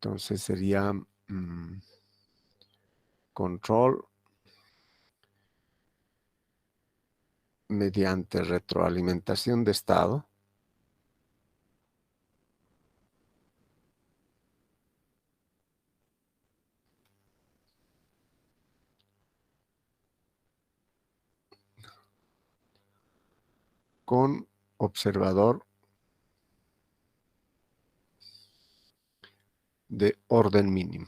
Entonces sería control mediante retroalimentación de estado con observador de orden mínimo.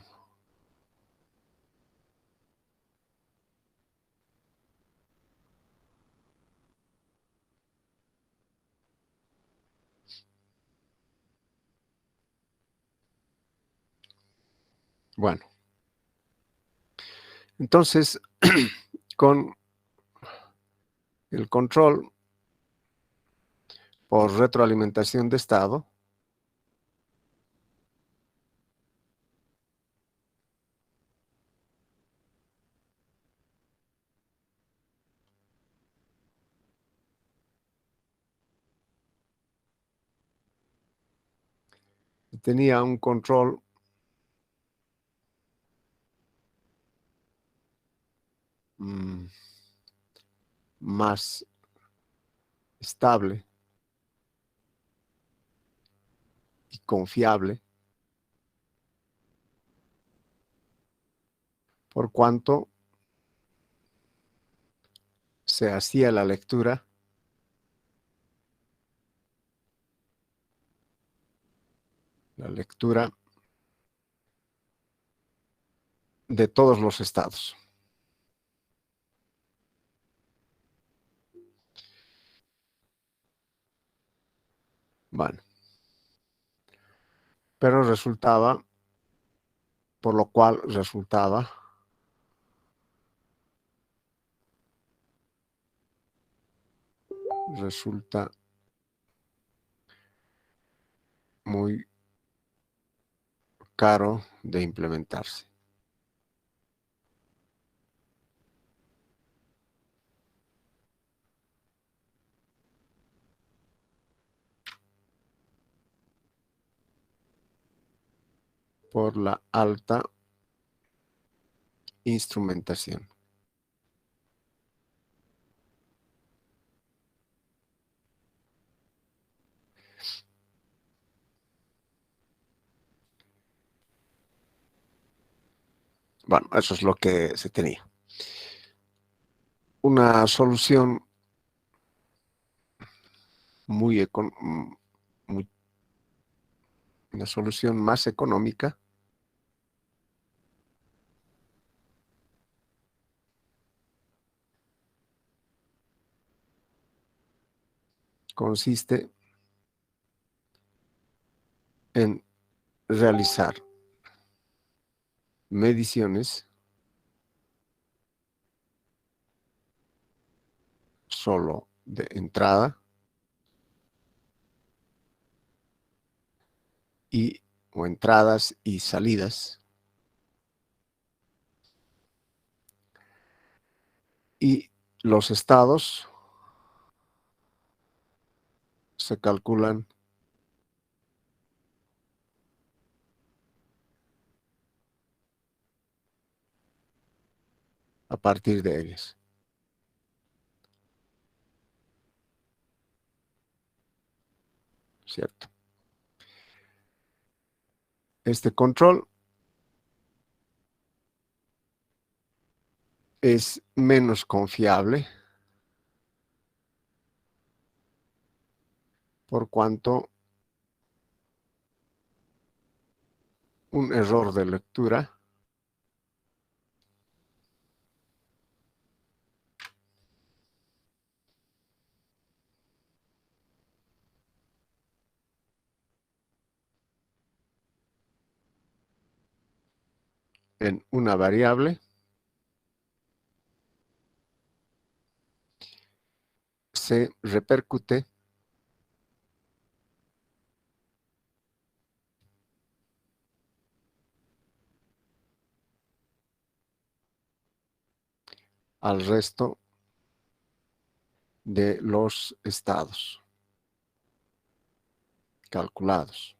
Bueno, entonces con el control por retroalimentación de estado, tenía un control más estable y confiable, por cuanto se hacía la lectura de todos los estados. Bueno, pero resulta resulta muy caro de implementarse. Por la alta instrumentación. Bueno, eso es lo que se tenía. Una solución una solución más económica consiste en realizar mediciones solo de entrada o entradas y salidas, y los estados se calculan a partir de ellas. ¿Cierto? Este control es menos confiable por cuanto un error de lectura en una variable se repercute al resto de los estados calculados.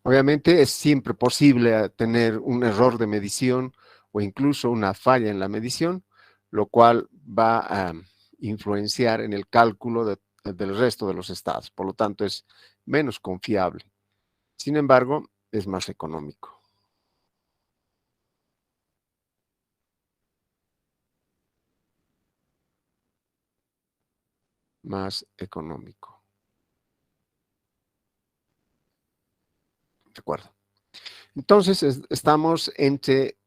Obviamente es siempre posible tener un error de medición o incluso una falla en la medición, lo cual va a influenciar en el cálculo del resto de los estados. Por lo tanto, es menos confiable. Sin embargo, es más económico. Más económico. ¿De acuerdo? Entonces, estamos entre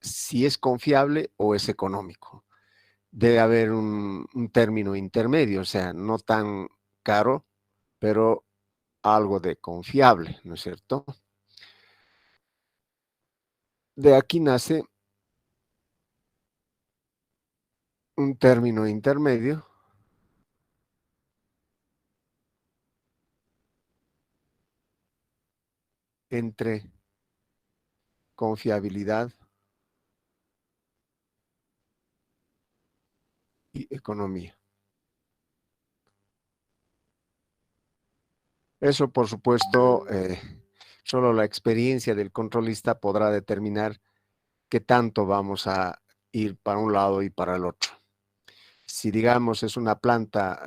si es confiable o es económico. Debe haber un término intermedio, o sea, no tan caro, pero algo de confiable, ¿no es cierto? De aquí nace un término intermedio entre confiabilidad y economía. Eso, por supuesto, solo la experiencia del controlista podrá determinar qué tanto vamos a ir para un lado y para el otro. Si, digamos, es una planta,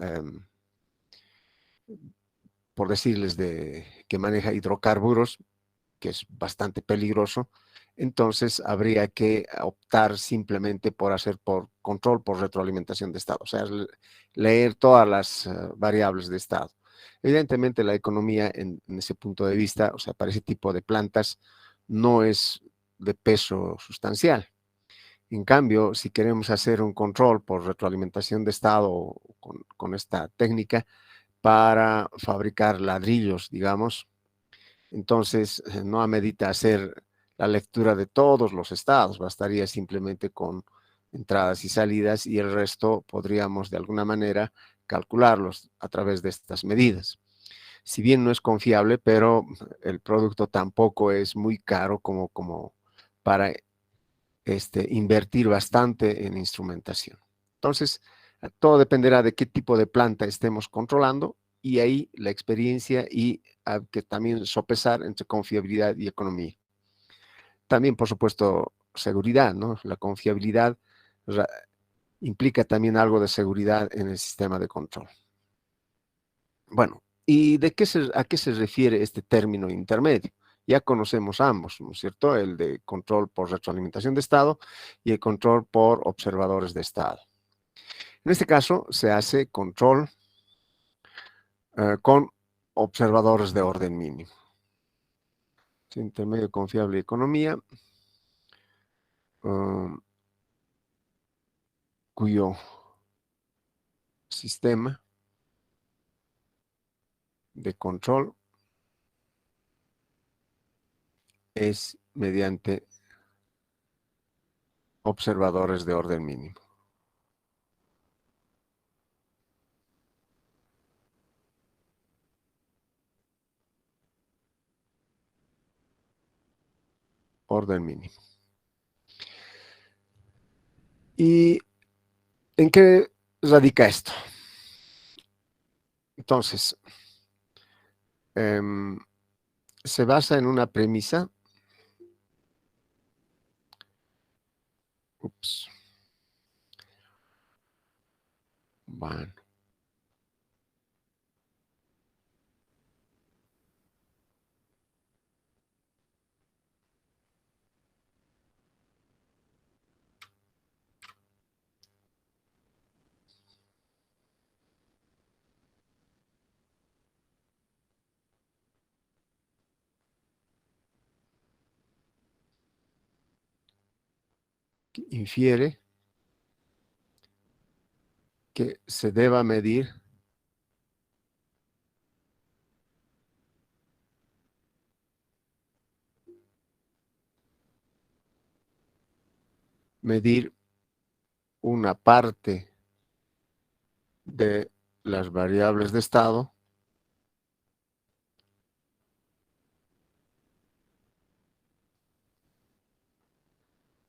por decirles, que maneja hidrocarburos, que es bastante peligroso, entonces habría que optar simplemente por hacer por control por retroalimentación de estado, o sea, leer todas las variables de estado. Evidentemente la economía en ese punto de vista, o sea, para ese tipo de plantas, no es de peso sustancial. En cambio, si queremos hacer un control por retroalimentación de estado con esta técnica para fabricar ladrillos, digamos, entonces no amerita hacer la lectura de todos los estados, bastaría simplemente con entradas y salidas y el resto podríamos de alguna manera calcularlos a través de estas medidas. Si bien no es confiable, pero el producto tampoco es muy caro como para invertir bastante en instrumentación. Entonces, todo dependerá de qué tipo de planta estemos controlando y ahí la experiencia y que también sopesar entre confiabilidad y economía. También, por supuesto, seguridad, ¿no? La confiabilidad implica también algo de seguridad en el sistema de control. Bueno, ¿y a qué se refiere este término intermedio? Ya conocemos ambos, ¿no es cierto? El de control por retroalimentación de estado y el control por observadores de estado. En este caso se hace control con observadores de orden mínimo. Intermedio confiable y economía, cuyo sistema de control es mediante observadores de orden mínimo. Orden mínimo. ¿Y en qué radica esto? Entonces, se basa en una premisa. Ups. Bueno. Infiere que se deba medir una parte de las variables de estado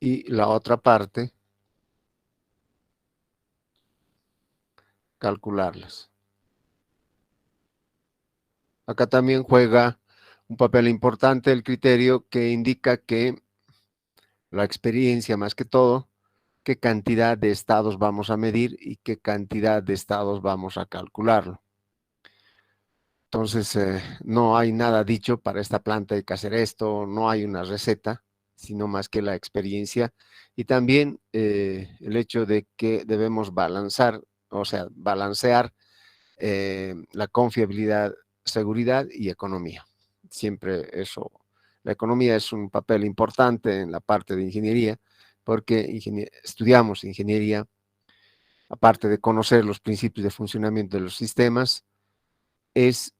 y la otra parte calcularlas. Acá también juega un papel importante el criterio que indica que la experiencia más que todo, qué cantidad de estados vamos a medir y qué cantidad de estados vamos a calcularlo. Entonces, no hay nada dicho para esta planta hay que hacer esto, no hay una receta, sino más que la experiencia y también el hecho de que debemos balancear, o sea, balancear la confiabilidad, seguridad y economía. Siempre eso, la economía es un papel importante en la parte de ingeniería, porque estudiamos ingeniería, aparte de conocer los principios de funcionamiento de los sistemas, es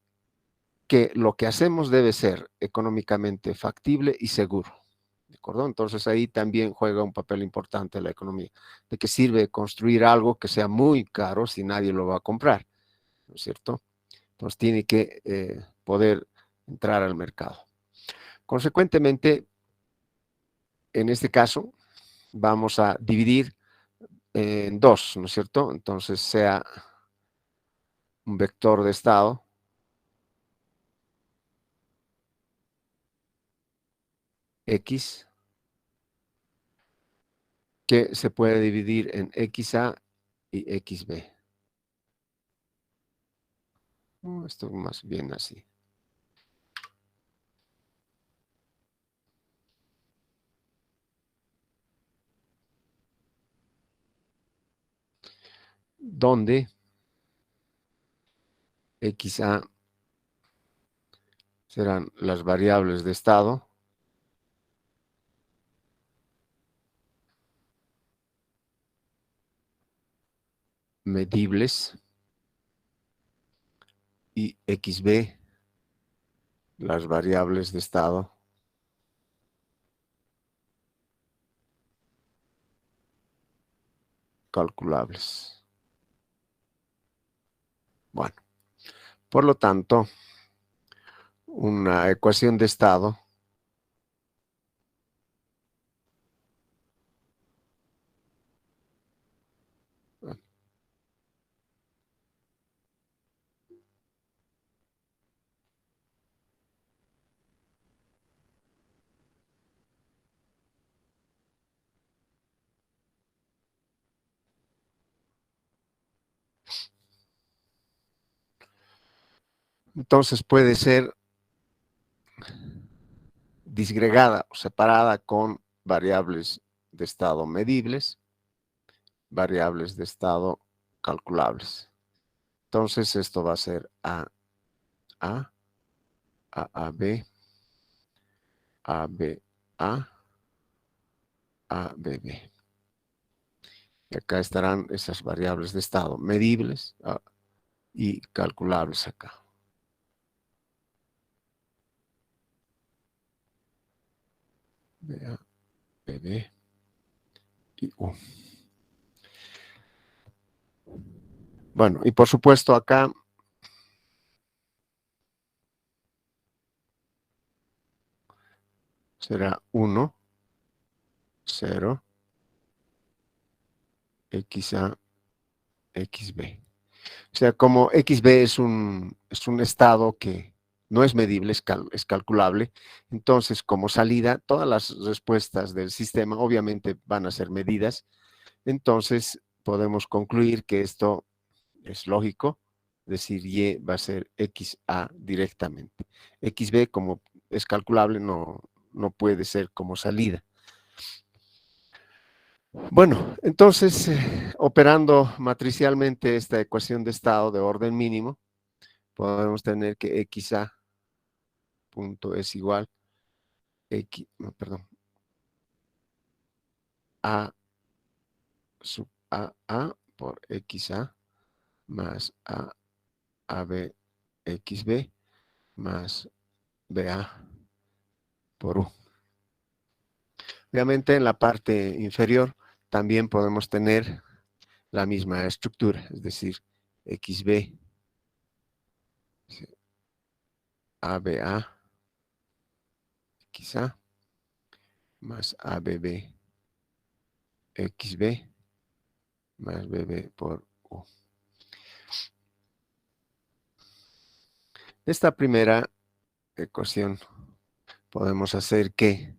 que lo que hacemos debe ser económicamente factible y seguro. ¿De acuerdo? Entonces ahí también juega un papel importante la economía. ¿De qué sirve construir algo que sea muy caro si nadie lo va a comprar? ¿No es cierto? Entonces tiene que poder entrar al mercado. Consecuentemente, en este caso, vamos a dividir en dos, ¿no es cierto? Entonces sea un vector de estado X que se puede dividir en XA y XB. Esto más bien así. Donde XA serán las variables de estado medibles y XB las variables de estado calculables. Bueno, por lo tanto, una ecuación de estado entonces puede ser disgregada o separada con variables de estado medibles, variables de estado calculables. Entonces esto va a ser A, B, B, B, B. Y acá estarán esas variables de estado medibles y calculables acá. BA, BB y U. Bueno, y por supuesto acá será 1, 0, XA, XB. O sea, como XB es un estado que no es medible, es calculable, entonces como salida, todas las respuestas del sistema obviamente van a ser medidas, entonces podemos concluir que esto es lógico, es decir, Y va a ser XA directamente. XB como es calculable no puede ser como salida. Bueno, entonces, operando matricialmente esta ecuación de estado de orden mínimo, podemos tener que XA punto es igual no, perdón, A sub A por XA más AB XB más BA por U. Obviamente en la parte inferior también podemos tener la misma estructura, es decir, XB ABA XA más ABB XB más BB por U. Esta primera ecuación podemos hacer que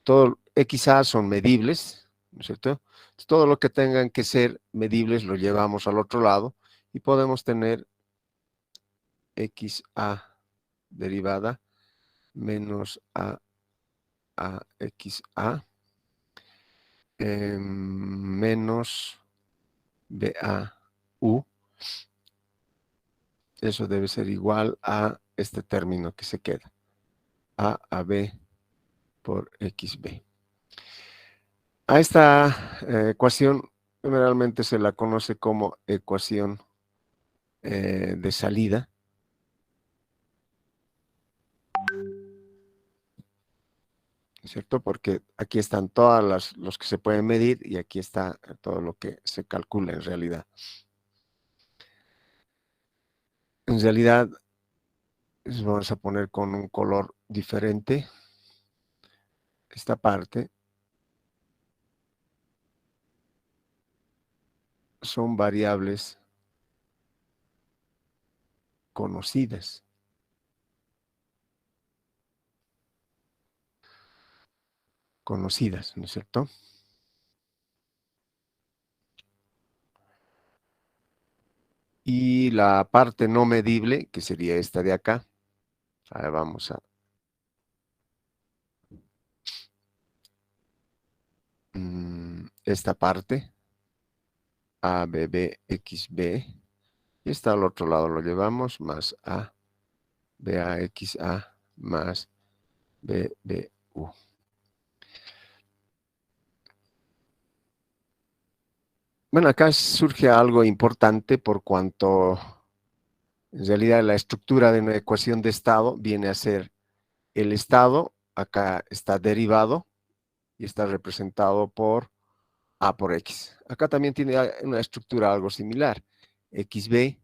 todo XA son medibles, ¿no es cierto? Entonces, todo lo que tengan que ser medibles lo llevamos al otro lado y podemos tener XA derivada menos AXA menos BAU. Eso debe ser igual a este término que se queda. A B por XB. A esta ecuación generalmente se la conoce como ecuación de salida. ¿Cierto? Porque aquí están todas los que se pueden medir y aquí está todo lo que se calcula en realidad. En realidad, vamos a poner con un color diferente esta parte. Son variables conocidas. Conocidas, ¿no es cierto? Y la parte no medible, que sería esta de acá, ahora vamos a esta parte, A, B, B, X, B, y esta al otro lado lo llevamos, más A, B, A, X, A, más B, B, U. Bueno, acá surge algo importante por cuanto en realidad la estructura de una ecuación de estado viene a ser el estado, acá está derivado y está representado por A por X. Acá también tiene una estructura algo similar. XB,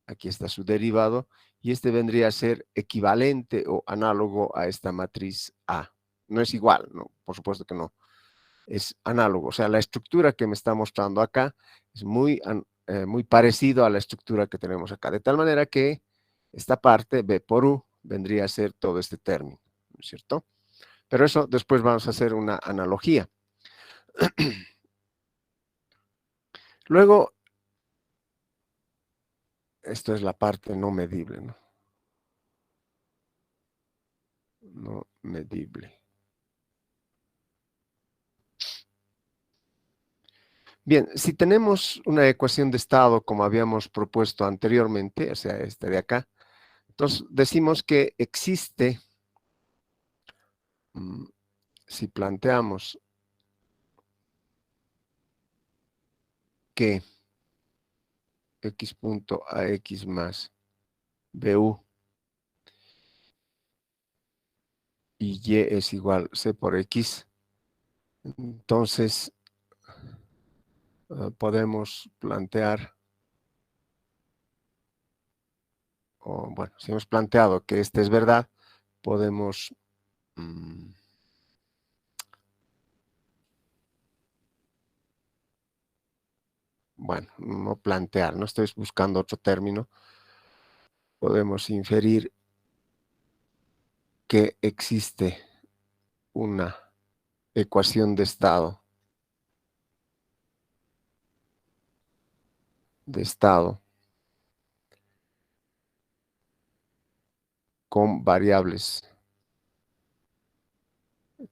aquí está su derivado, y este vendría a ser equivalente o análogo a esta matriz A. No es igual, ¿no? Por supuesto que no. Es análogo. O sea, la estructura que me está mostrando acá es muy parecido a la estructura que tenemos acá. De tal manera que esta parte, B por U, vendría a ser todo este término, ¿no es cierto? Pero eso después vamos a hacer una analogía. Luego, esto es la parte no medible, ¿no? No medible. Bien, si tenemos una ecuación de estado como habíamos propuesto anteriormente, o sea, esta de acá, entonces decimos que existe, si planteamos que x punto a x más bu y y es igual c por x, entonces podemos plantear, o bueno, si hemos planteado que este es verdad, podemos bueno, no plantear, no estoy buscando otro término, podemos inferir que existe una ecuación de estado con variables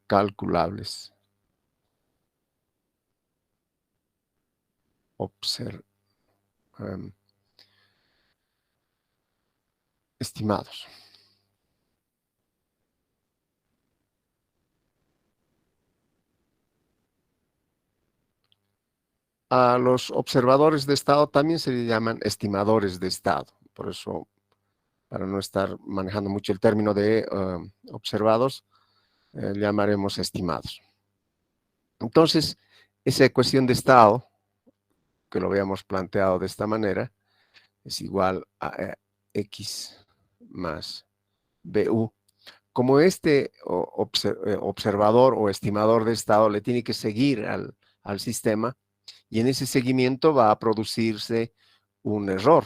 calculables estimados. A los observadores de estado también se le llaman estimadores de estado. Por eso, para no estar manejando mucho el término de observados, llamaremos estimados. Entonces, esa ecuación de estado, que lo habíamos planteado de esta manera, es igual a x más bu. Como este observador o estimador de estado le tiene que seguir al sistema, y en ese seguimiento va a producirse un error.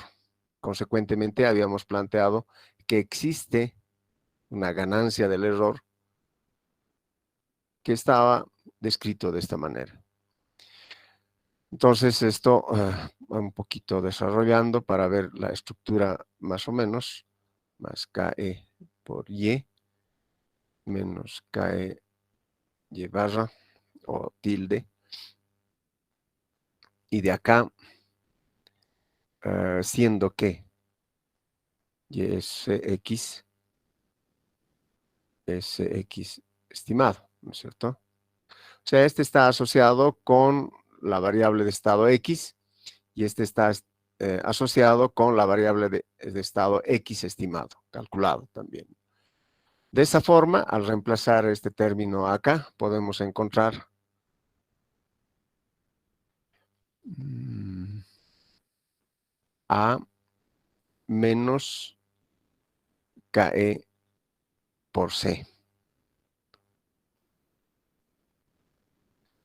Consecuentemente, habíamos planteado que existe una ganancia del error que estaba descrito de esta manera. Entonces esto un poquito desarrollando para ver la estructura más o menos, más KE por Y menos KE Y barra o tilde. Y de acá, siendo que y es Sx estimado, ¿no es cierto? O sea, este está asociado con la variable de estado X y este está asociado con la variable de estado X estimado, calculado también. De esa forma, al reemplazar este término acá, podemos encontrar A menos KE por C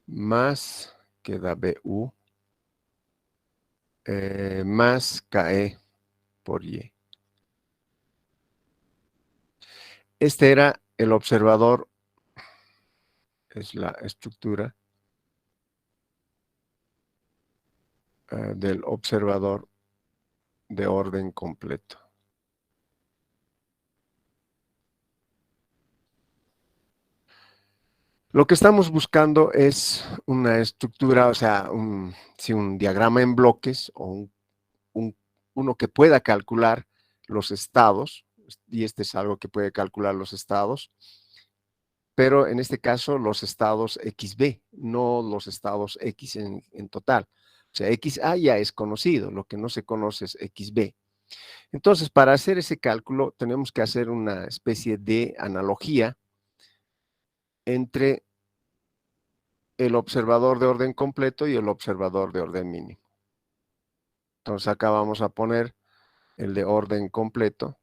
más queda BU más KE por Y. Este era el observador, es la estructura del observador de orden completo. Lo que estamos buscando es una estructura, o sea, un diagrama en bloques o uno que pueda calcular los estados, y este es algo que puede calcular los estados, pero en este caso los estados XB, no los estados X en total. O sea, XA ya es conocido, lo que no se conoce es XB. Entonces, para hacer ese cálculo, tenemos que hacer una especie de analogía entre el observador de orden completo y el observador de orden mínimo. Entonces, acá vamos a poner el de orden completo.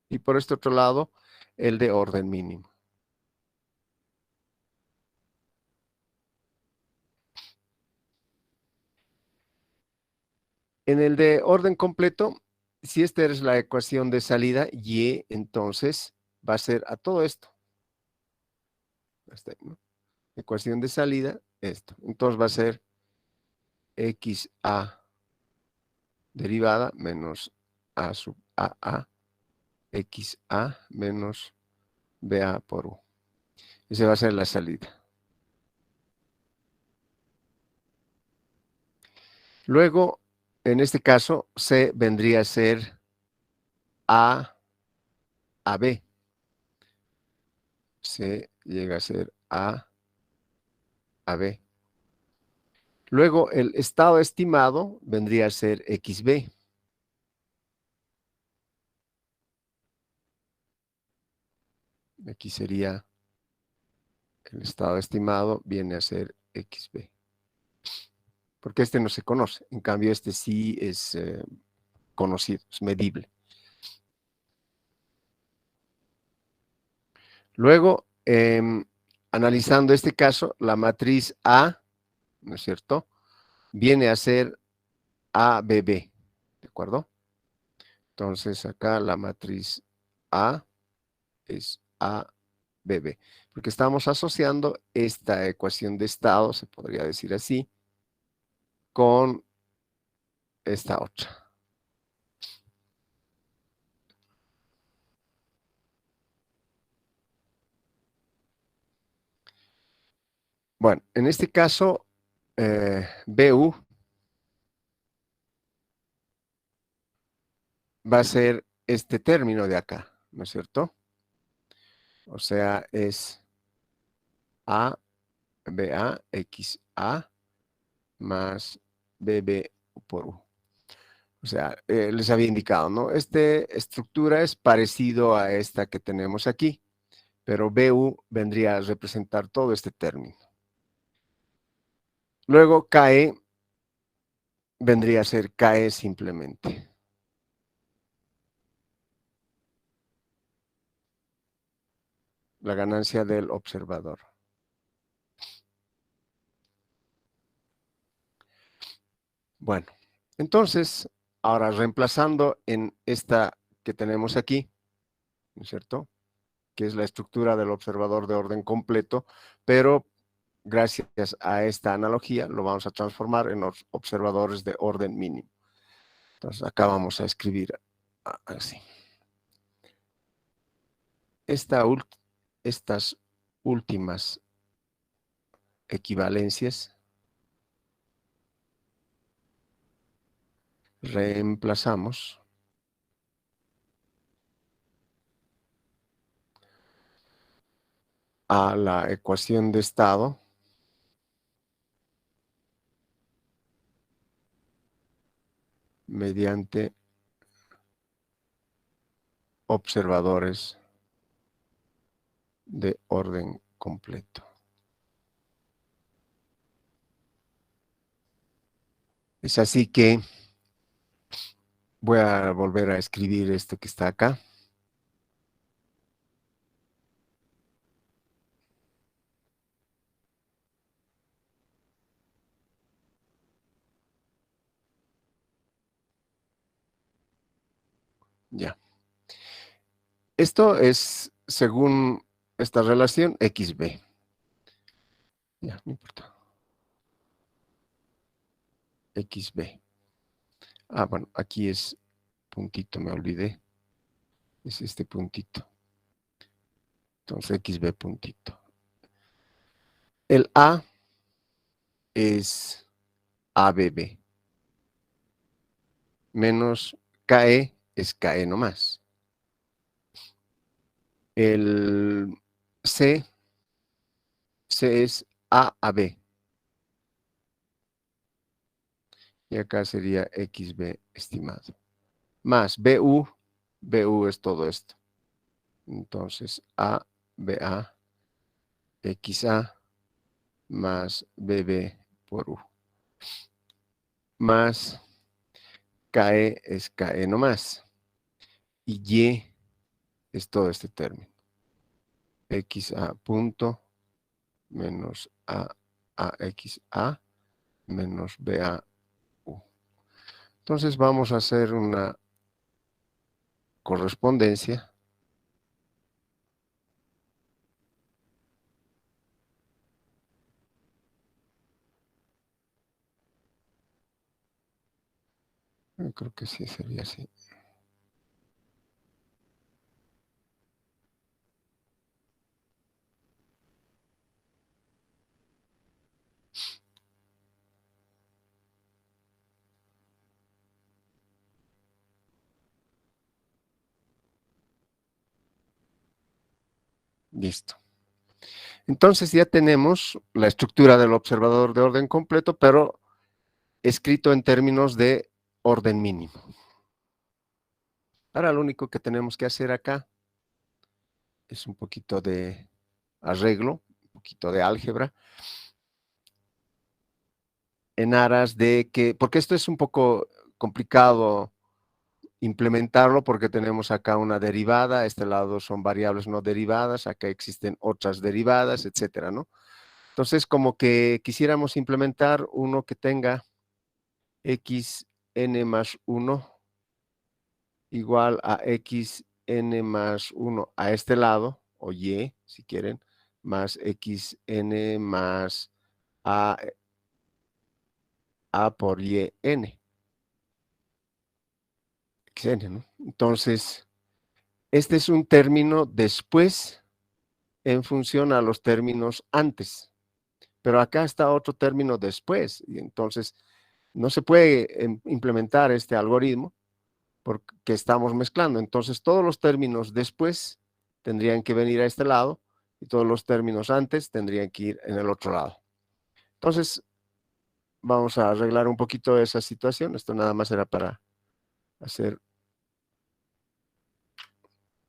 Y por este otro lado, el de orden mínimo. En el de orden completo, si esta es la ecuación de salida, Y entonces va a ser a todo esto. ¿No? Ecuación de salida, esto. Entonces va a ser XA derivada menos A sub AA, XA menos BA por U. Esa va a ser la salida. Luego, en este caso, C vendría a ser A a B. C llega a ser A B. Luego, el estado estimado vendría a ser XB. Aquí sería el estado estimado, viene a ser XB. Porque este no se conoce. En cambio, este sí es conocido, es medible. Luego, analizando este caso, la matriz A, ¿no es cierto?, viene a ser ABB, ¿de acuerdo? Entonces, acá la matriz A es ABB, porque estamos asociando esta ecuación de estado, se podría decir así, con esta otra. Bueno, en este caso, BU va a ser este término de acá, ¿no es cierto? O sea, es A, BA, XA más BB por U. O sea, les había indicado, ¿no? Esta estructura es parecido a esta que tenemos aquí, pero BU vendría a representar todo este término. Luego KE vendría a ser KE simplemente. La ganancia del observador. Bueno, entonces, Ahora, reemplazando en esta que tenemos aquí, ¿no es cierto? Que es la estructura del observador de orden completo, pero gracias a esta analogía lo vamos a transformar en los observadores de orden mínimo. Entonces, acá vamos a escribir así. Estas últimas equivalencias reemplazamos a la ecuación de estado mediante observadores de orden completo. Es así que voy a volver a escribir esto que está acá. Ya. Esto es, según esta relación, XB. Ya, no importa. XB. Ah, bueno, aquí es puntito, me olvidé. Es este puntito. Entonces, XB puntito. El A es ABB. Menos KE es KE nomás. El C es A a B. Y acá sería XB estimado. Más BU es todo esto. Entonces, ABA, XA, más BB por U. Más KE es KE nomás. Y Y es todo este término. XA punto menos AXA menos BA. Entonces vamos a hacer una correspondencia yo creo que sí sería así. Listo. Entonces ya tenemos la estructura del observador de orden completo, pero escrito en términos de orden mínimo. Ahora lo único que tenemos que hacer acá es un poquito de arreglo, un poquito de álgebra, en aras de que, porque esto es un poco complicado implementarlo porque tenemos acá una derivada, a este lado son variables no derivadas, acá existen otras derivadas, etcétera, ¿no? Entonces, como que quisiéramos implementar uno que tenga xn más 1 igual a xn más 1 a este lado, o y, si quieren, más xn más a por yn. Xn, ¿no? Entonces, este es un término después en función a los términos antes. Pero acá está otro término después. Y entonces, no se puede implementar este algoritmo porque estamos mezclando. Entonces, todos los términos después tendrían que venir a este lado y todos los términos antes tendrían que ir en el otro lado. Entonces, vamos a arreglar un poquito esa situación. Esto nada más era para hacer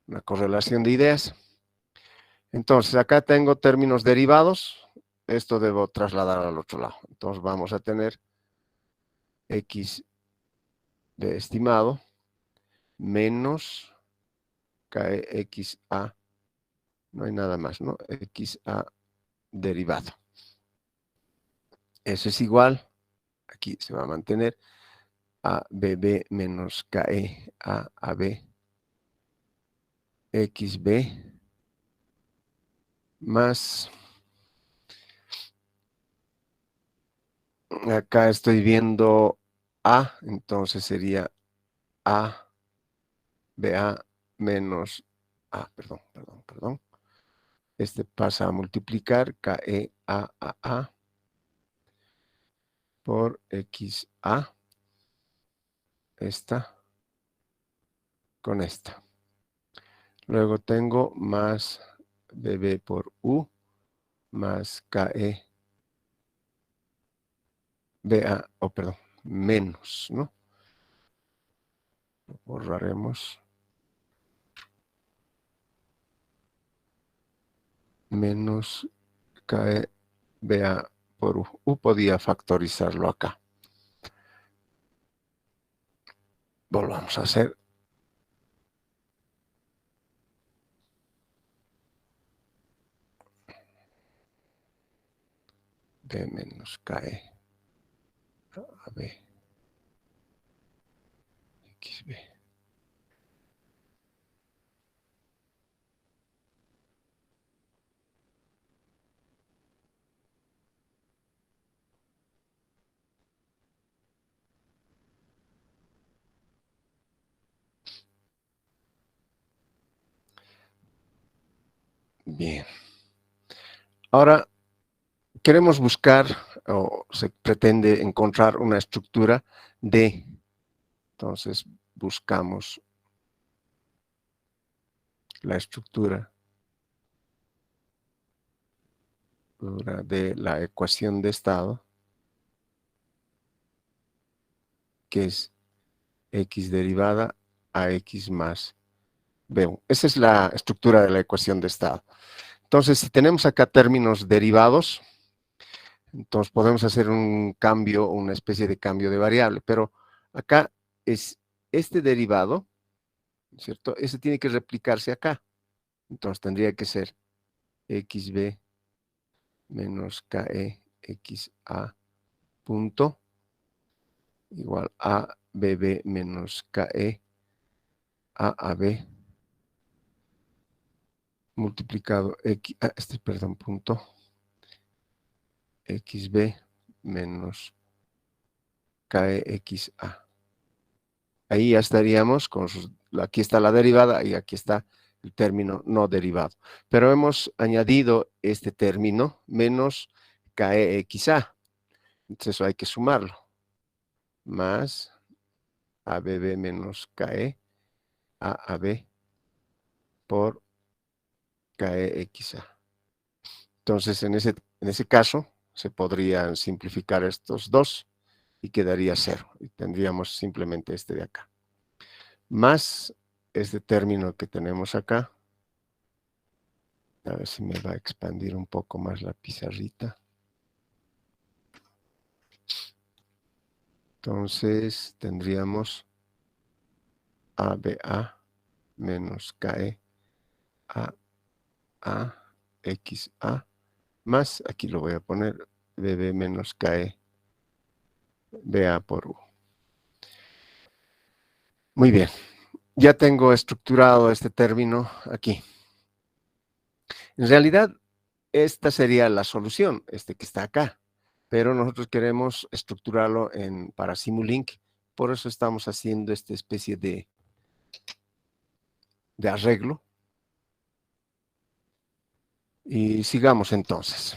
una correlación de ideas. Entonces, acá tengo términos derivados. Esto debo trasladar al otro lado. Entonces, vamos a tener x de estimado menos kxa, no hay nada más, ¿no? Xa derivado. Eso es igual, aquí se va a mantener, ABB menos KE AAB XB más, acá estoy viendo A, entonces sería ABA menos perdón. Este pasa a multiplicar KEAAA por XA, esta con esta. Luego tengo más BB por U más KE BA, perdón, menos, ¿no? Lo borraremos. Menos KE BA por U. U podía factorizarlo acá. Volvamos a hacer. B menos KE AB XB. Bien. Ahora queremos buscar o se pretende encontrar una estructura D. Entonces buscamos la estructura de la ecuación de estado, que es X derivada a X más B. Esa es la estructura de la ecuación de estado. Entonces, si tenemos acá términos derivados, entonces podemos hacer un cambio, una especie de cambio de variable, pero acá es este derivado, ¿cierto? Ese tiene que replicarse acá. Entonces tendría que ser XB menos KE XA punto igual a BB menos KE AAB multiplicado X, punto XB menos KEXA. Ahí ya estaríamos con aquí está la derivada y aquí está el término no derivado. Pero hemos añadido este término menos KEXA. Entonces eso hay que sumarlo. Más ABB menos KE AAB por KEXA. Entonces en ese caso se podrían simplificar estos dos y quedaría 0. Y tendríamos simplemente este de acá. Más este término que tenemos acá. A ver si me va a expandir un poco más la pizarrita. Entonces tendríamos ABA menos KE XA más, aquí lo voy a poner, BB menos KE BA por U. Muy bien, ya tengo estructurado este término aquí. En realidad, esta sería la solución, este que está acá, pero nosotros queremos estructurarlo para Simulink, por eso estamos haciendo esta especie de arreglo. Y sigamos entonces.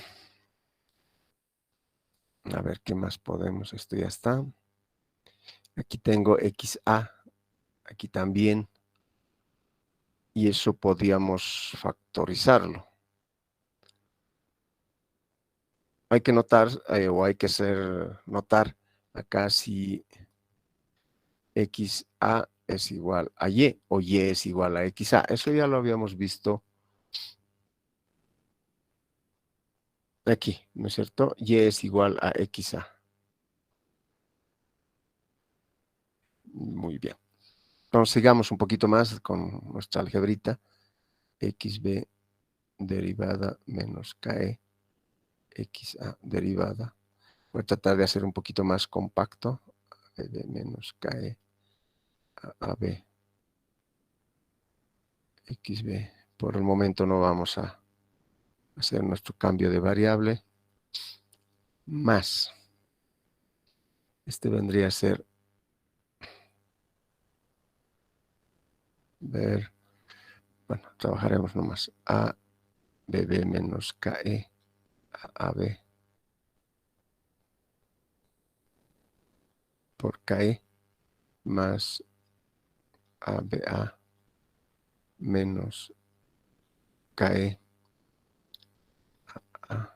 A ver qué más podemos. Esto ya está. Aquí tengo XA, aquí también. Y eso podríamos factorizarlo. Hay que notar, o hay que notar acá si XA es igual a Y o Y es igual a XA. Eso ya lo habíamos visto aquí, ¿no es cierto? Y es igual a XA. Muy bien. Entonces sigamos un poquito más con nuestra algebrita. XB derivada menos KE XA derivada. Voy a tratar de hacer un poquito más compacto. BB menos KE a AB XB. Por el momento no vamos a hacer nuestro cambio de variable. Más. Este vendría a ser, ver, bueno, trabajaremos nomás a BB menos KE a AB por KE más ABA menos KE a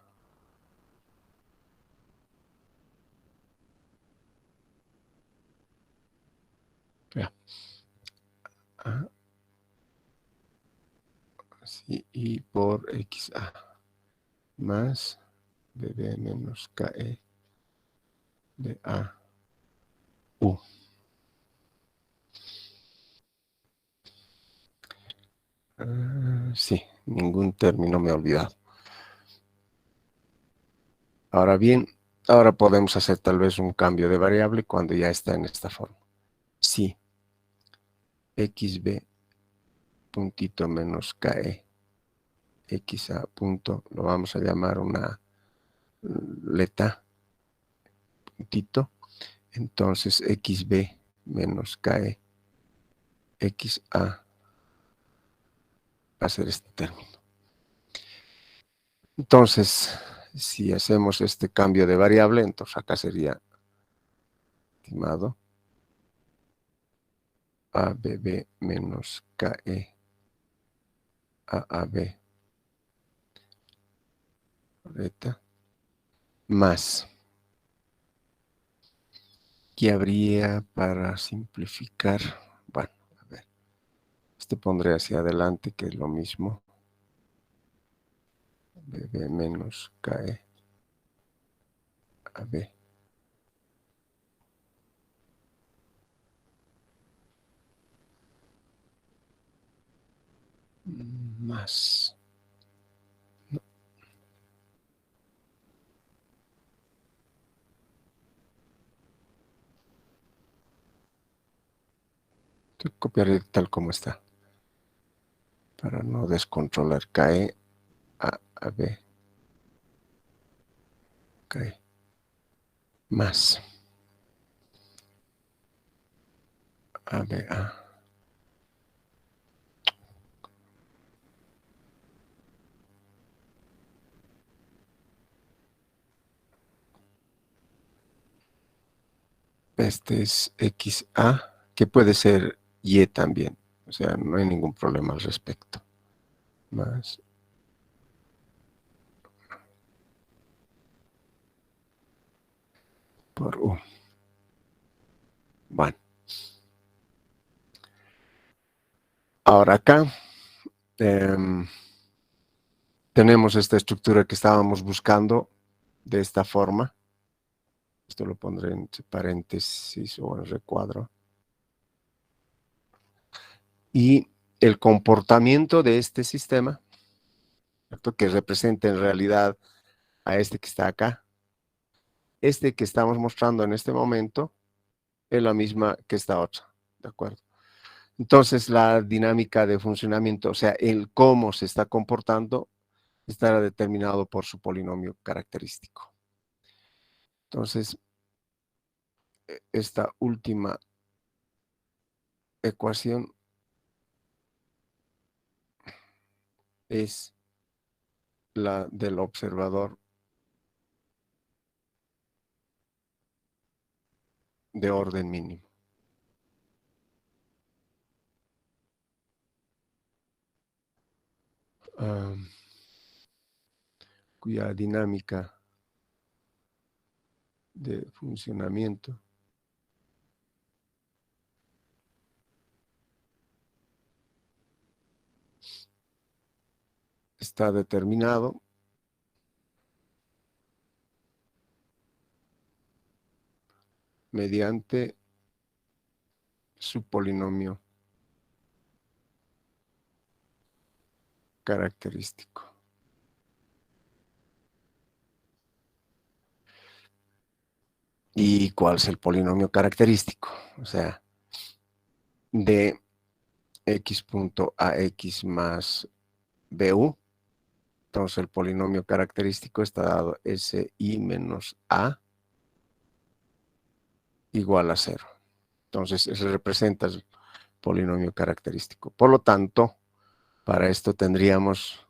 ya, a, sí, y por XA más BB menos KE de A U. Sí, ningún término me he olvidado. Ahora bien, ahora podemos hacer tal vez un cambio de variable cuando ya está en esta forma. Si XB puntito menos KE XA punto, lo vamos a llamar una leta puntito, entonces XB menos KE XA va a ser este término. Entonces, si hacemos este cambio de variable, entonces acá sería estimado ABB menos KE AAB leta más. ¿Qué habría para simplificar? Bueno, a ver, este pondré hacia adelante, que es lo mismo. BB menos KE AB. Más. No, copiaré tal como está, para no descontrolar. KE a AB. KE. Más. ABA. Este es XA, que puede ser Y también. O sea, no hay ningún problema al respecto. Más por U. Bueno, ahora acá tenemos esta estructura que estábamos buscando de esta forma. Esto lo pondré entre paréntesis o en recuadro. Y el comportamiento de este sistema, ¿cierto?, que representa en realidad a este que está acá. Este que estamos mostrando en este momento es la misma que esta otra, ¿de acuerdo? Entonces, la dinámica de funcionamiento, o sea, el cómo se está comportando, estará determinado por su polinomio característico. Entonces, esta última ecuación es la del observador de orden mínimo. Cuya dinámica de funcionamiento está determinado mediante su polinomio característico. ¿Y cuál es el polinomio característico? O sea, de x.ax más bu. Entonces el polinomio característico está dado si menos a igual a 0. Entonces ese representa el polinomio característico. Por lo tanto, para esto tendríamos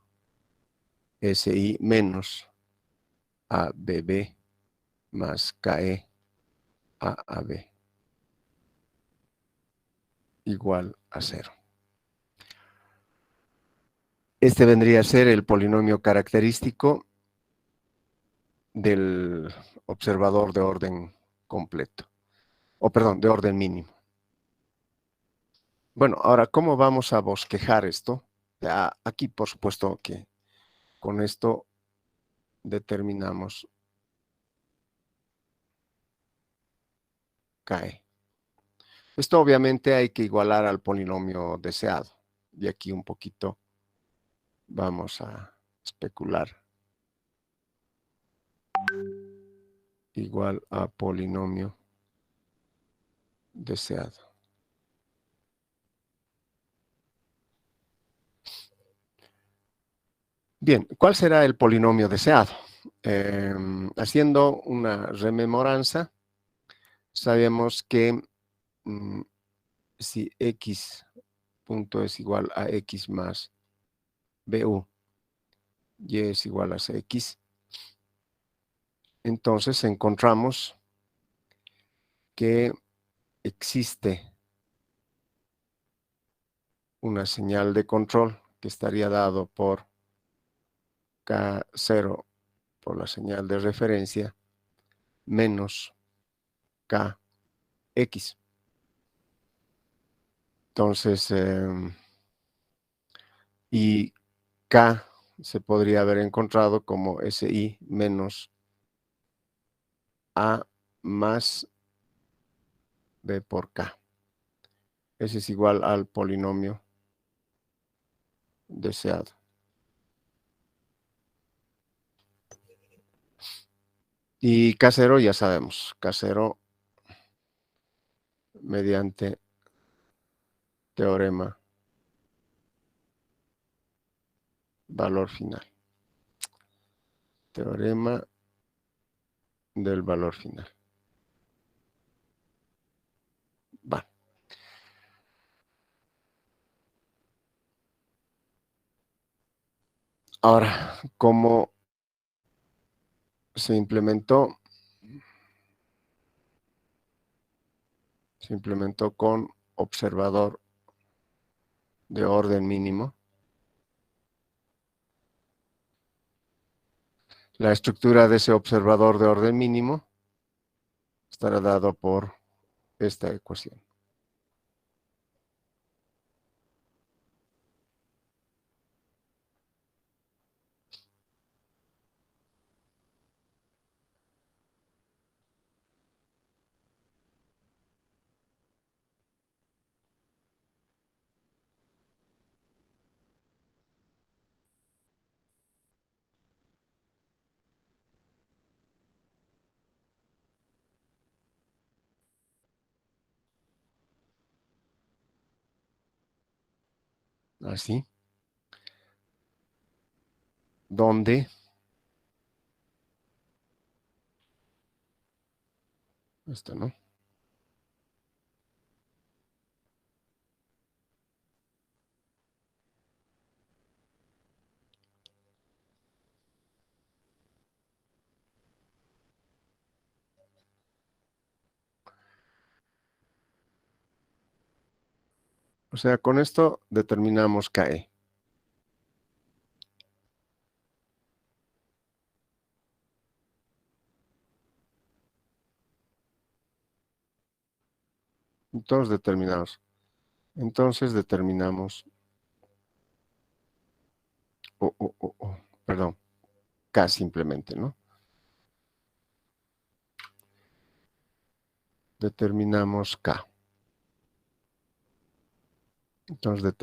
si menos abb más ke aab igual a 0. Este vendría a ser el polinomio característico del observador de orden completo, o perdón, de orden mínimo. Bueno, ahora, ¿cómo vamos a bosquejar esto? Ya, aquí, por supuesto, que con esto determinamos KE. Esto obviamente hay que igualar al polinomio deseado. Y aquí un poquito vamos a especular. Igual a polinomio deseado. Bien, ¿cuál será el polinomio deseado? Haciendo una rememoranza, sabemos que si x punto es igual a x más bu, y es igual a cx, entonces encontramos que existe una señal de control que estaría dado por K0 por la señal de referencia menos Kx. Entonces, y K se podría haber encontrado como SI menos A más B por K. Ese es igual al polinomio deseado. Y K0 ya sabemos, K0 mediante teorema valor final. Teorema del valor final. Va. Ahora, ¿cómo se implementó? Se implementó con observador de orden mínimo. La estructura de ese observador de orden mínimo estará dado por esta ecuación. Así. Donde esto, ¿no? O sea, con esto determinamos KE. Entonces determinamos, perdón, K simplemente, ¿no? Determinamos K. Entonces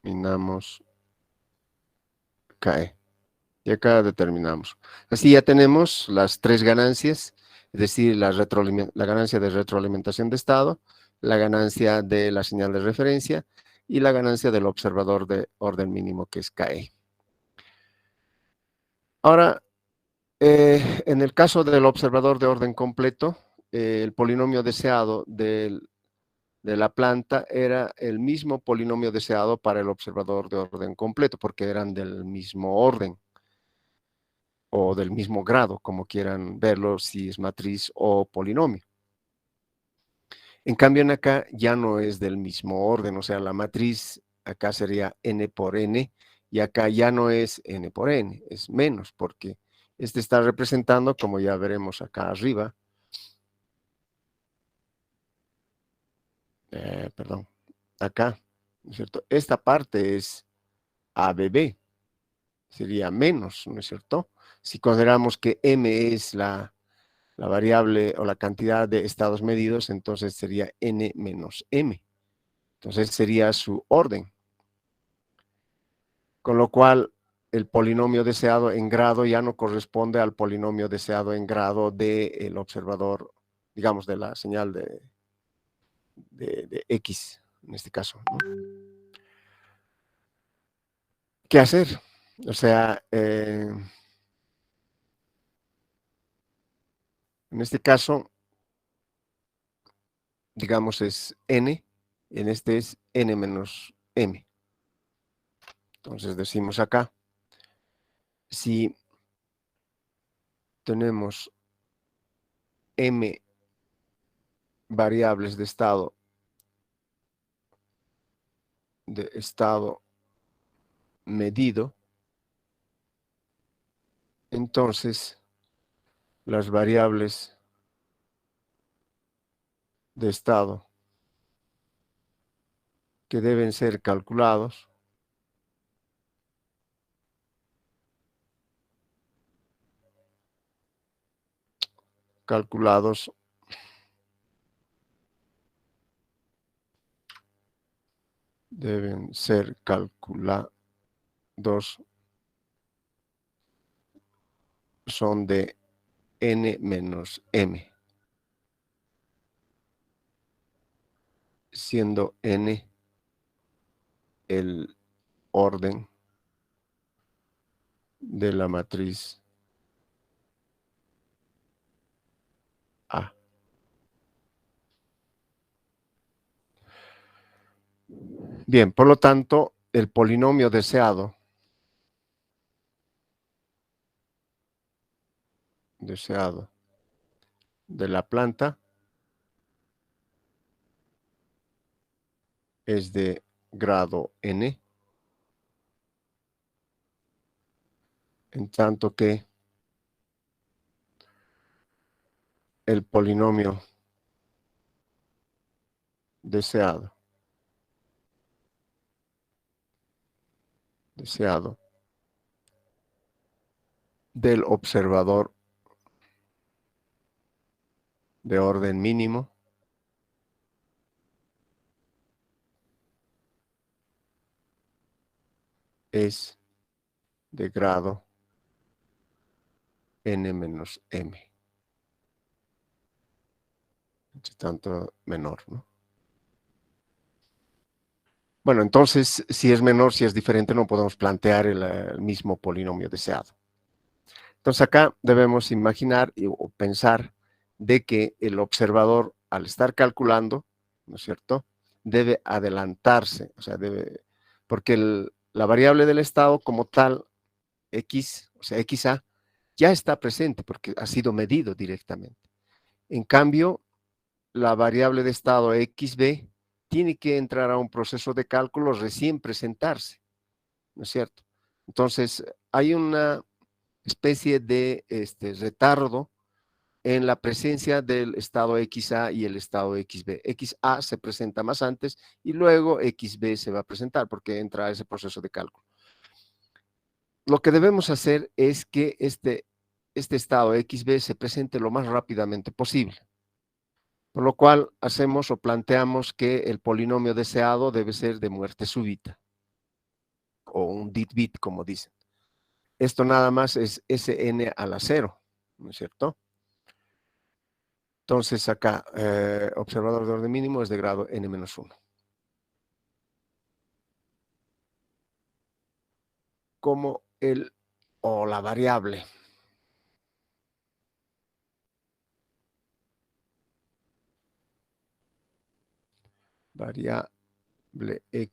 determinamos KE. Y acá determinamos. Así ya tenemos las tres ganancias es decir, la ganancia de retroalimentación de estado, la ganancia de la señal de referencia y la ganancia del observador de orden mínimo, que es KE. Ahora, en el caso del observador de orden completo, el polinomio deseado de la planta era el mismo polinomio deseado para el observador de orden completo, porque eran del mismo orden o del mismo grado, como quieran verlo, si es matriz o polinomio. En cambio, en acá ya no es del mismo orden, o sea, la matriz acá sería n por n, y acá ya no es n por n, es menos, porque este está representando, como ya veremos acá arriba, perdón, acá, ¿no es cierto? Esta parte es ABB, sería menos, ¿no es cierto? Si consideramos que m es la variable o la cantidad de estados medidos, entonces sería n menos m. Entonces sería su orden. Con lo cual, el polinomio deseado en grado ya no corresponde al polinomio deseado en grado del observador, digamos, de la señal de X, en este caso, ¿no? ¿Qué hacer? O sea, en este caso, digamos, es n, en este es n menos m. Entonces decimos acá, si tenemos m variables de estado medido, entonces las variables de estado que deben ser calculados deben ser calculados son de n menos m, siendo n el orden de la matriz A. Bien, por lo tanto, el polinomio deseado de la planta es de grado n, en tanto que el polinomio deseado del observador de orden mínimo es de grado n menos m, tanto menor, ¿no? Bueno, entonces, si es menor, si es diferente, no podemos plantear el mismo polinomio deseado. Entonces, acá debemos imaginar o pensar de que el observador, al estar calculando, ¿no es cierto?, debe adelantarse, o sea, porque la variable del estado como tal, X, o sea, XA, ya está presente porque ha sido medido directamente. En cambio, la variable de estado XB tiene que entrar a un proceso de cálculo recién presentarse, ¿no es cierto? Entonces, hay una especie de retardo en la presencia del estado XA y el estado XB. XA se presenta más antes y luego XB se va a presentar porque entra a ese proceso de cálculo. Lo que debemos hacer es que este estado XB se presente lo más rápidamente posible. Por lo cual hacemos o planteamos que el polinomio deseado debe ser de muerte súbita o un dit bit, como dicen. Esto nada más es Sn a la 0, ¿no es cierto? Entonces acá, observador de orden mínimo es de grado n-1. Como o la variable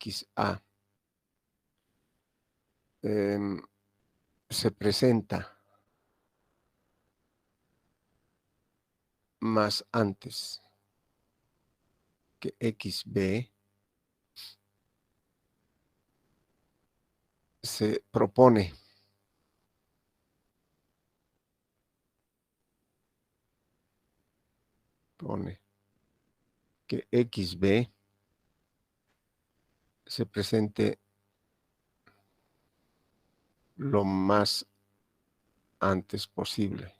xa se presenta más antes que xb, se propone que xb se presente lo más antes posible.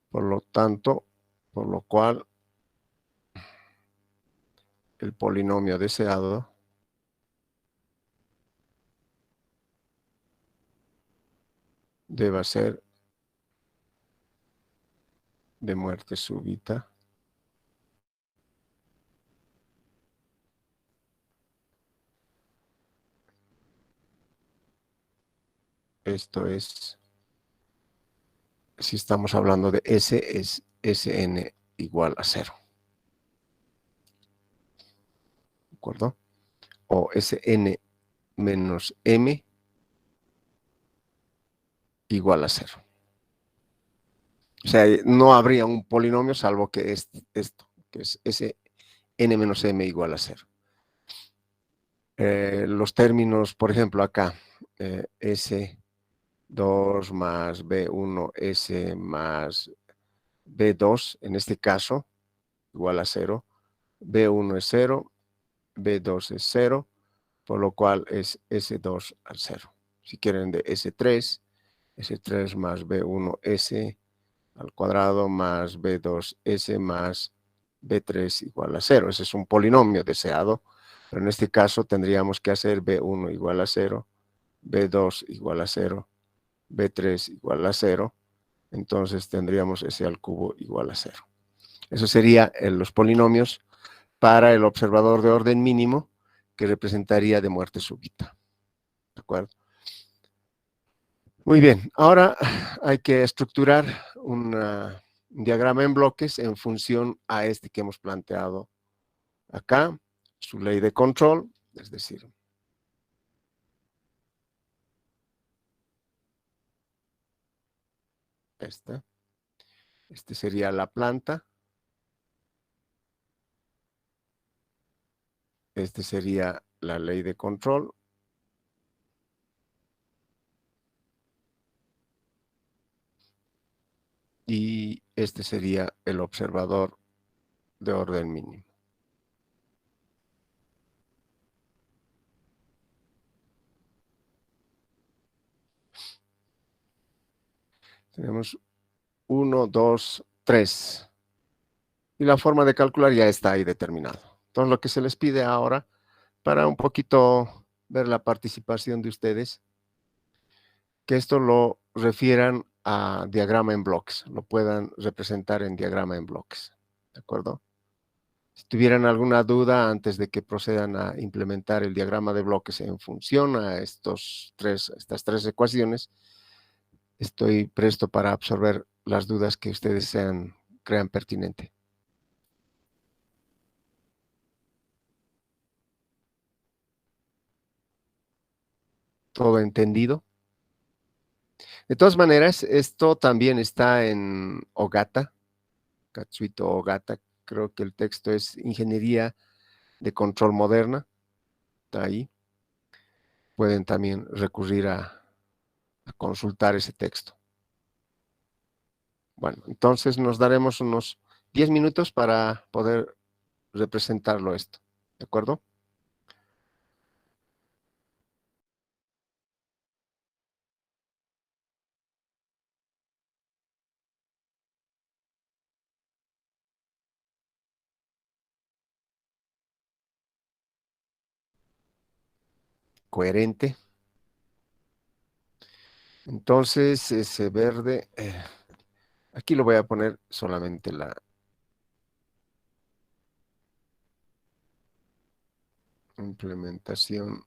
Por lo tanto, por lo cual el polinomio deseado deba ser de muerte súbita. Esto es, si estamos hablando de S, es Sn igual a 0. ¿De acuerdo? O Sn menos m igual a 0. O sea, no habría un polinomio salvo que esto, que es Sn menos m igual a 0. Los términos, por ejemplo, acá, S2 más B1S más B2, en este caso, igual a 0. B1 es 0, B2 es 0, por lo cual es S2 al 0. Si quieren de S3, S3 más B1S al cuadrado más B2S más B3 igual a 0. Ese es un polinomio deseado, pero en este caso tendríamos que hacer B1 igual a 0, B2 igual a 0, B3 igual a 0, entonces tendríamos S al cubo igual a 0. Eso sería los polinomios para el observador de orden mínimo que representaría de muerte súbita. ¿De acuerdo? Muy bien, ahora hay que estructurar un diagrama en bloques en función a este que hemos planteado acá, su ley de control, es decir, esta. Este sería la planta. Este sería la ley de control. Y este sería el observador de orden mínimo. Tenemos 1, 2, 3. Y la forma de calcular ya está ahí determinado. Entonces, lo que se les pide ahora, para un poquito ver la participación de ustedes, que esto lo refieran a diagrama en bloques, lo puedan representar en diagrama en bloques. ¿De acuerdo? Si tuvieran alguna duda antes de que procedan a implementar el diagrama de bloques en función a estas tres ecuaciones, estoy presto para absorber las dudas que ustedes crean pertinente. ¿Todo entendido? De todas maneras, esto también está en Ogata, Katsuhito Ogata. Creo que el texto es Ingeniería de Control Moderna. Está ahí. Pueden también recurrir a consultar ese texto. Bueno, entonces nos daremos unos 10 minutos para poder representarlo esto. ¿De acuerdo? Coherente. Entonces, ese verde, aquí lo voy a poner solamente la implementación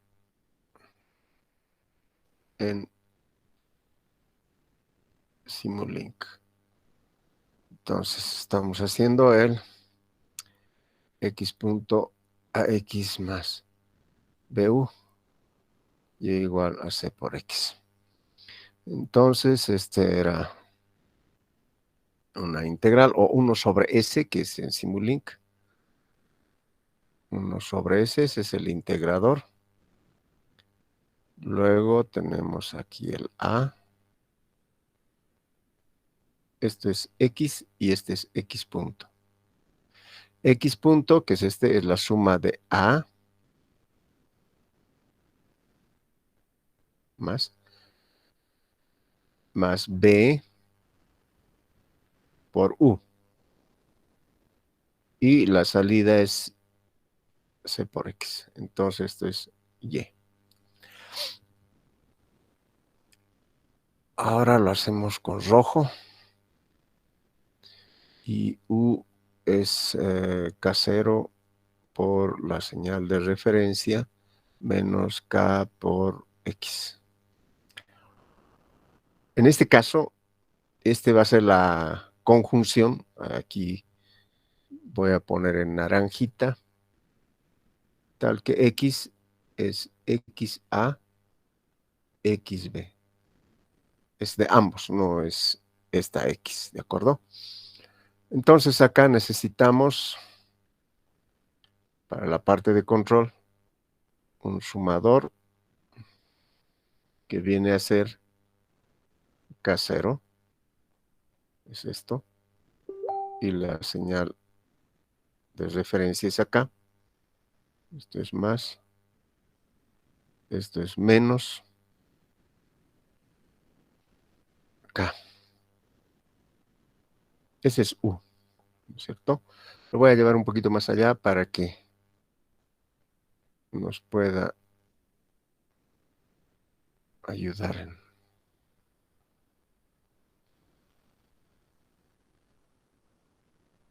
en Simulink. Entonces, estamos haciendo el x punto a x más bu y igual a c por x. Entonces, este era una integral o 1 sobre s, que es en Simulink. 1 sobre s, ese es el integrador. Luego tenemos aquí el a. Esto es x y este es x punto. X punto, que es este, es la suma de a más b por u. Y la salida es c por x. Entonces esto es y. Ahora lo hacemos con rojo. Y u es k0 por la señal de referencia menos k por x. En este caso, este va a ser la conjunción. Aquí voy a poner en naranjita, tal que x es xa, xb. Es de ambos, no es esta x, ¿de acuerdo? Entonces acá necesitamos, para la parte de control, un sumador que viene a ser k0, es esto, y la señal de referencia es acá. Esto es más, esto es menos k. Ese es u, ¿no es cierto? Lo voy a llevar un poquito más allá para que nos pueda ayudar.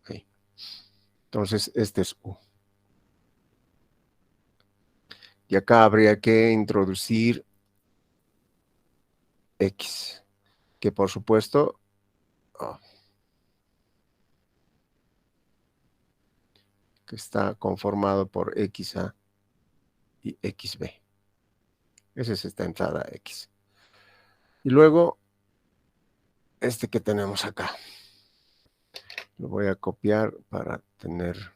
Ahí. Entonces, este es u. Y acá habría que introducir x, que por supuesto oh, que está conformado por xa y xb. Esa es esta entrada x. Y luego, este que tenemos acá. Lo voy a copiar para tener...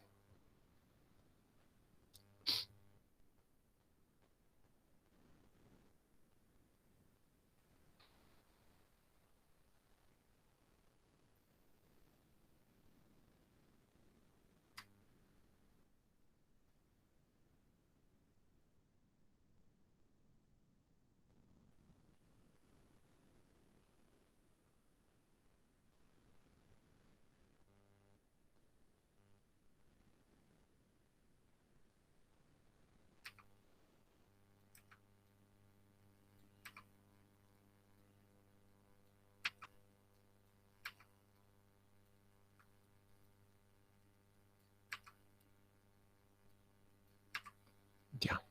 Ya,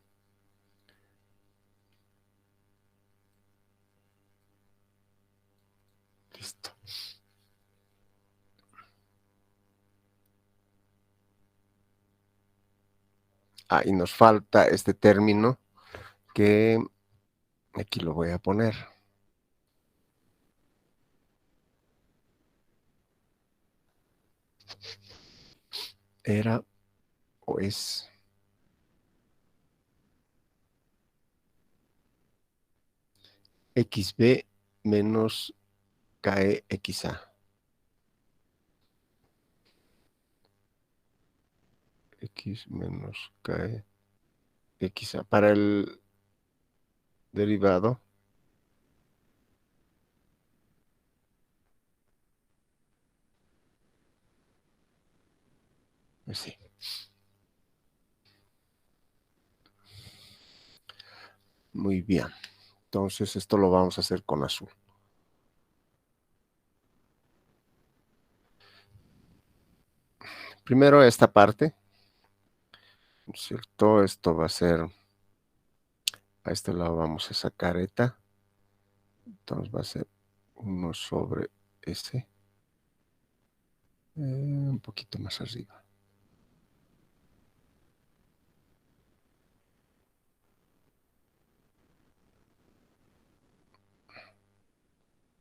listo. Ah, y nos falta este término que aquí lo voy a poner. Era o es xb menos kexa. X menos kexa. Para el derivado, pues sí. Muy bien. Entonces, esto lo vamos a hacer con azul. Primero esta parte, ¿no es cierto? Esto va a ser, a este lado vamos a sacar eta. Entonces va a ser 1 sobre S. Un poquito más arriba.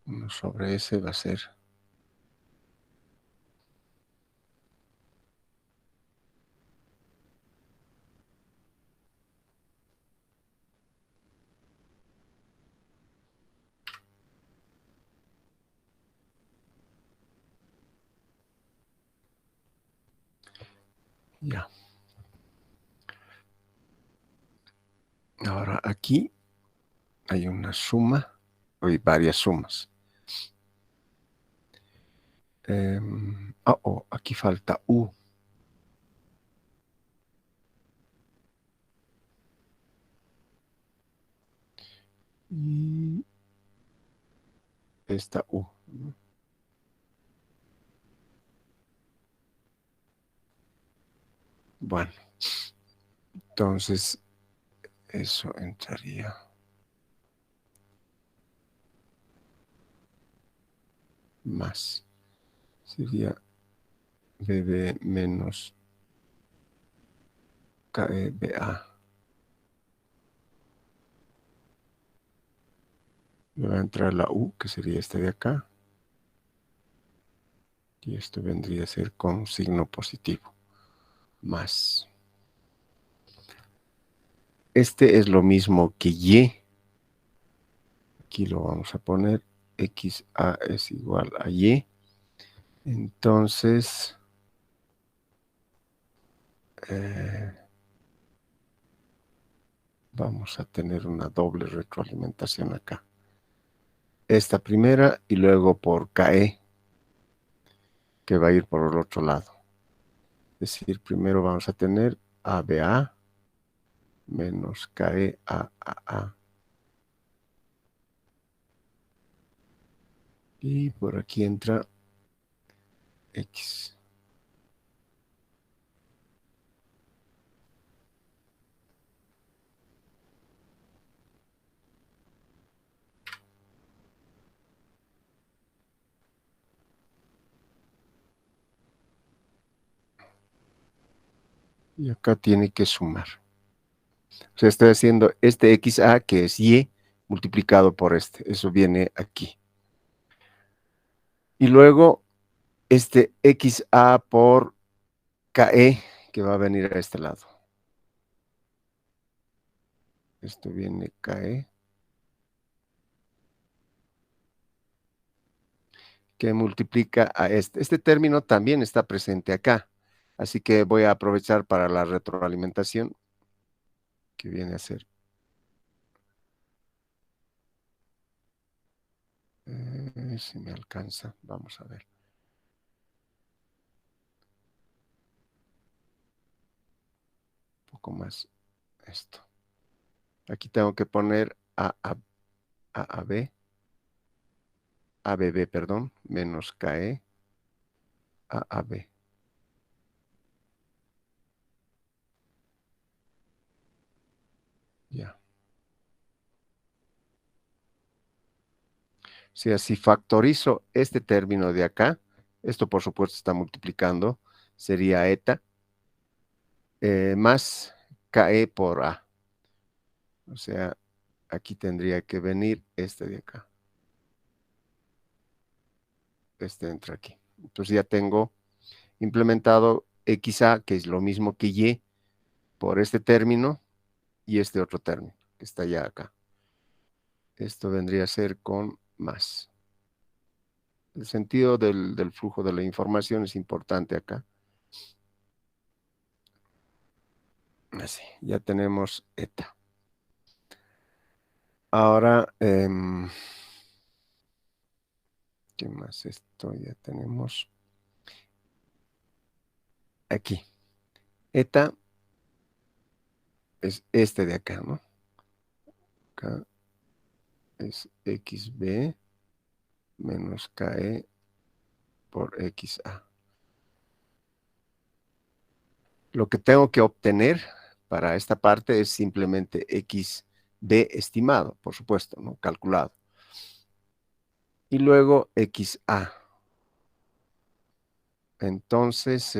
Uno sobre S va a ser ya. Ahora aquí hay una suma, hay varias sumas. Aquí falta U. Y esta U. Bueno, entonces eso entraría más. Sería BB menos KEBA. Me va a entrar la U, que sería este de acá. Y esto vendría a ser con signo positivo. Más. Este es lo mismo que Y. Aquí lo vamos a poner. XA es igual a Y. Entonces, vamos a tener una doble retroalimentación acá. Esta primera y luego por KE, que va a ir por el otro lado. Es decir, primero vamos a tener ABA menos KEAAA. Y por aquí entra X. Y acá tiene que sumar. O sea, estoy haciendo este XA, que es Y, multiplicado por este. Eso viene aquí. Y luego este XA por KE, que va a venir a este lado. Esto viene KE, que multiplica a este. Este término también está presente acá. Así que voy a aprovechar para la retroalimentación, que viene a ser. Si me alcanza, vamos a ver. Un poco más esto. Aquí tengo que poner ABB, perdón, menos KE, AAB. Ya. Si así factorizo este término de acá, esto por supuesto está multiplicando, sería eta más KE por A. O sea, aquí tendría que venir este de acá. Este entra aquí. Entonces ya tengo implementado XA, que es lo mismo que Y, por este término y este otro término, que está ya acá. Esto vendría a ser con más. El sentido del flujo de la información es importante acá. Así, ya tenemos eta. Ahora, ¿qué más? Esto ya tenemos aquí. Eta es este de acá, ¿no? Acá. es XB menos KE por XA. Lo que tengo que obtener para esta parte es simplemente XB estimado, por supuesto, ¿no? Calculado. Y luego XA. Entonces,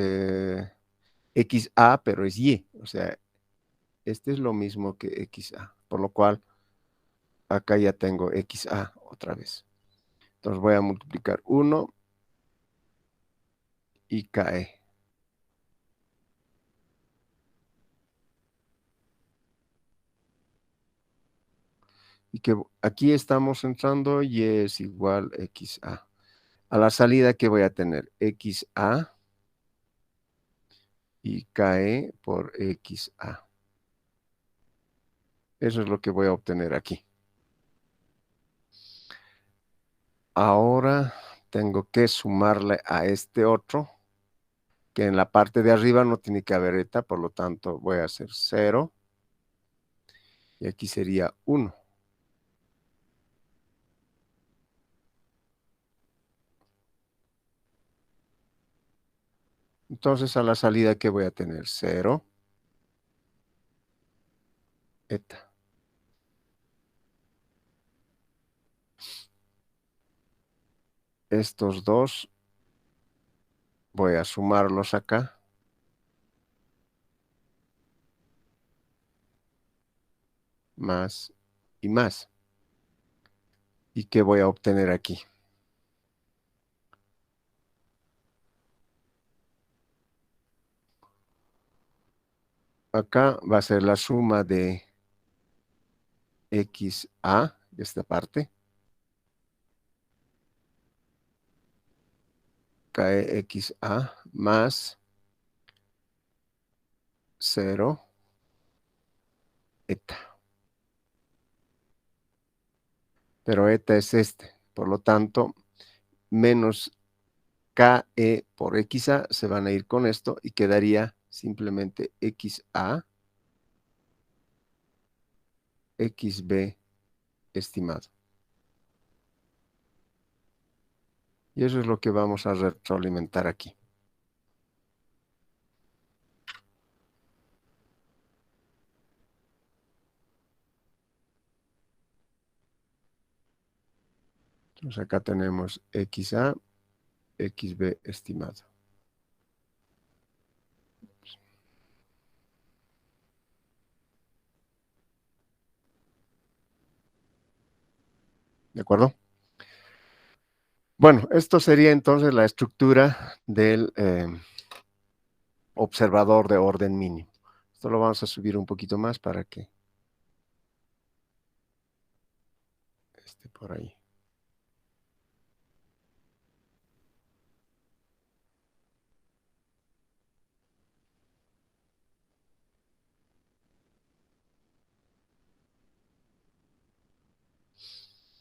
XA, pero es Y. O sea, este es lo mismo que XA. Por lo cual, acá ya tengo XA otra vez. Entonces voy a multiplicar 1 y KE. Y que aquí estamos entrando y es igual XA. A la salida, ¿qué voy a tener? XA y KE por XA. Eso es lo que voy a obtener aquí. Ahora tengo que sumarle a este otro, que en la parte de arriba no tiene que haber eta, por lo tanto voy a hacer 0. Y aquí sería 1. Entonces a la salida, ¿qué voy a tener? 0, eta. Estos dos voy a sumarlos acá. Más y más. ¿Y qué voy a obtener aquí? Acá va a ser la suma de XA, de esta parte, KXA más 0, eta. Pero eta es este. Por lo tanto, menos KE por XA se van a ir con esto y quedaría simplemente XA, XB estimado. Y eso es lo que vamos a retroalimentar aquí. Entonces acá tenemos XA, XB estimado. ¿De acuerdo? Bueno, esto sería entonces la estructura del observador de orden mínimo. Esto lo vamos a subir un poquito más para que esté por ahí.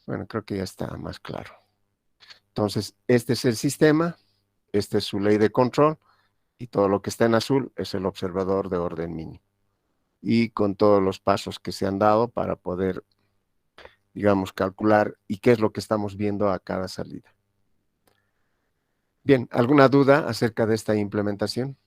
Bueno, creo que ya está más claro. Entonces, este es el sistema, esta es su ley de control, y todo lo que está en azul es el observador de orden mínimo. Y con todos los pasos que se han dado para poder, digamos, calcular y qué es lo que estamos viendo a cada salida. Bien, ¿alguna duda acerca de esta implementación?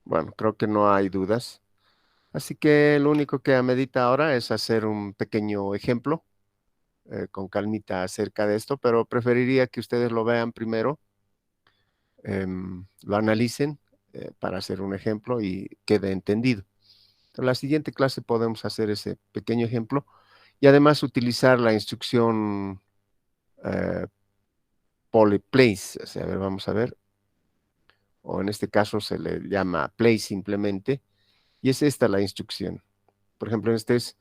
Bueno, creo que no hay dudas. Así que lo único que amerita ahora es hacer un pequeño ejemplo con calmita acerca de esto, pero preferiría que ustedes lo vean primero, lo analicen para hacer un ejemplo y quede entendido. En la siguiente clase podemos hacer ese pequeño ejemplo y además utilizar la instrucción eh, polyplace. O sea, a ver, vamos a ver, o en este caso se le llama place simplemente, y es esta la instrucción. Por ejemplo, este es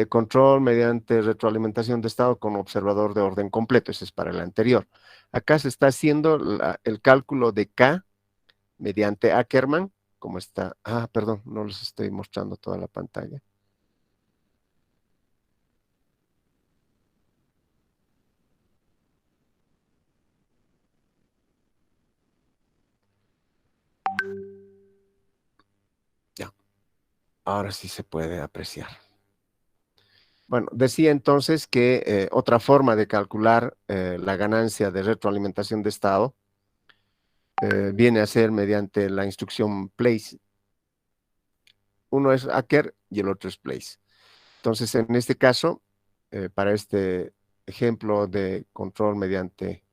control mediante retroalimentación de estado con observador de orden completo. Ese es para el anterior. Acá se está haciendo el cálculo de K mediante Ackermann, como está. Ah, perdón, no les estoy mostrando toda la pantalla. ahora sí se puede apreciar. Bueno, decía entonces que otra forma de calcular la ganancia de retroalimentación de estado viene a ser mediante la instrucción place. Uno es ACKER y el otro es place. Entonces, en este caso, para este ejemplo de control mediante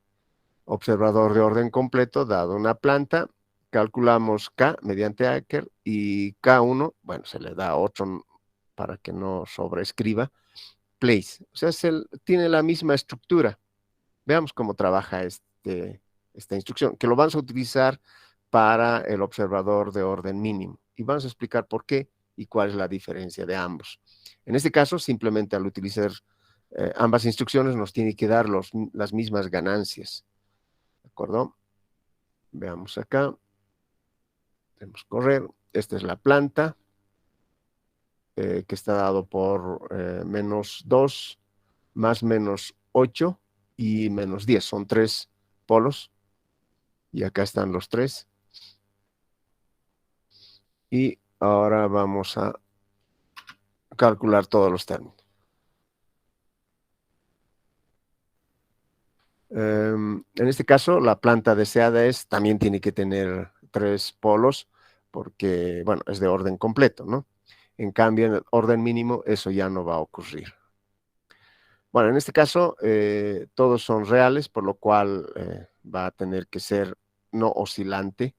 observador de orden completo, dado una planta, calculamos K mediante ACKER y K1, bueno, se le da otro para que no sobreescriba, place. O sea, tiene la misma estructura. Veamos cómo trabaja esta instrucción, que lo vamos a utilizar para el observador de orden mínimo. Y vamos a explicar por qué y cuál es la diferencia de ambos. En este caso, simplemente al utilizar ambas instrucciones nos tiene que dar las mismas ganancias. ¿De acuerdo? Veamos acá. Tenemos correr. Esta es la planta que está dado por -2 más -8 y -10. Son tres polos. Y acá están los tres. Y ahora vamos a calcular todos los términos. En este caso, la planta deseada también tiene que tener tres polos porque, bueno, es de orden completo, ¿no? En cambio, en el orden mínimo, eso ya no va a ocurrir. Bueno, en este caso, todos son reales, por lo cual va a tener que ser no oscilante,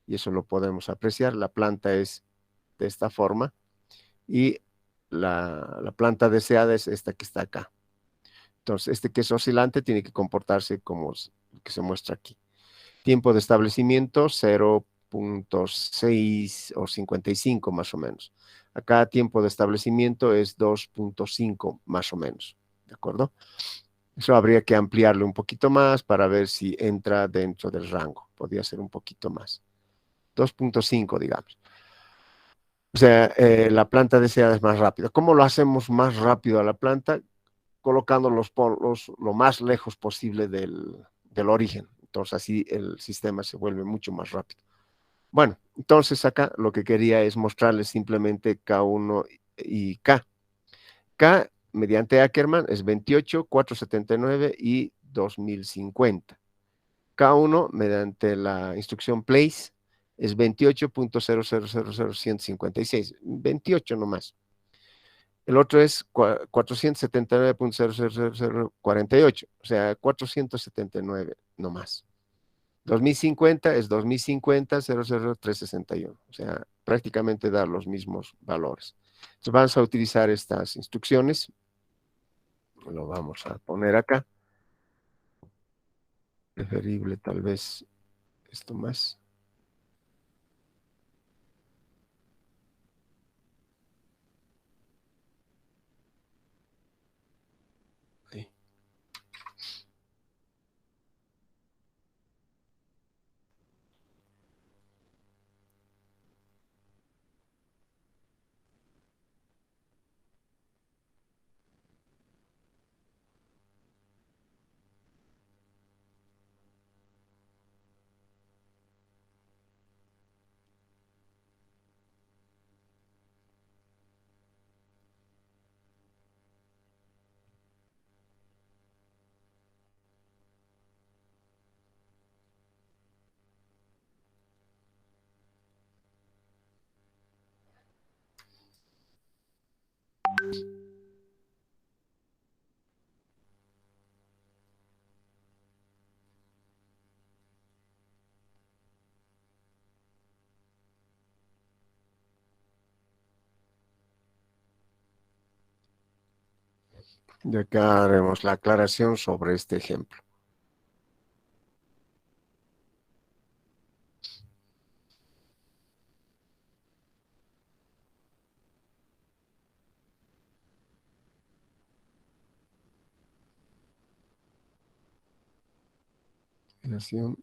y eso lo podemos apreciar. La planta es de esta forma, y la planta deseada es esta que está acá. Entonces, este que es oscilante tiene que comportarse como que se muestra aquí. Tiempo de establecimiento 0.6 o 55 más o menos. Acá tiempo de establecimiento es 2.5 más o menos. ¿De acuerdo? Eso habría que ampliarlo un poquito más para ver si entra dentro del rango. Podría ser un poquito más. 2.5, digamos. O sea, la planta deseada es más rápida. ¿Cómo lo hacemos más rápido a la planta? Colocando los polos lo más lejos posible del origen. Entonces así el sistema se vuelve mucho más rápido. Bueno, entonces acá lo que quería es mostrarles simplemente K1 y K. K mediante Ackermann es 28, 479 y 2050. K1 mediante la instrucción place es 28.0000156. 28 nomás. El otro es 479.00048, o sea, 479 no más. 2050 es 2050.00361, o sea, prácticamente da los mismos valores. Entonces vamos a utilizar estas instrucciones, lo vamos a poner acá, preferible tal vez esto más. Ahí. Y acá haremos la aclaración sobre este ejemplo. Aclaración.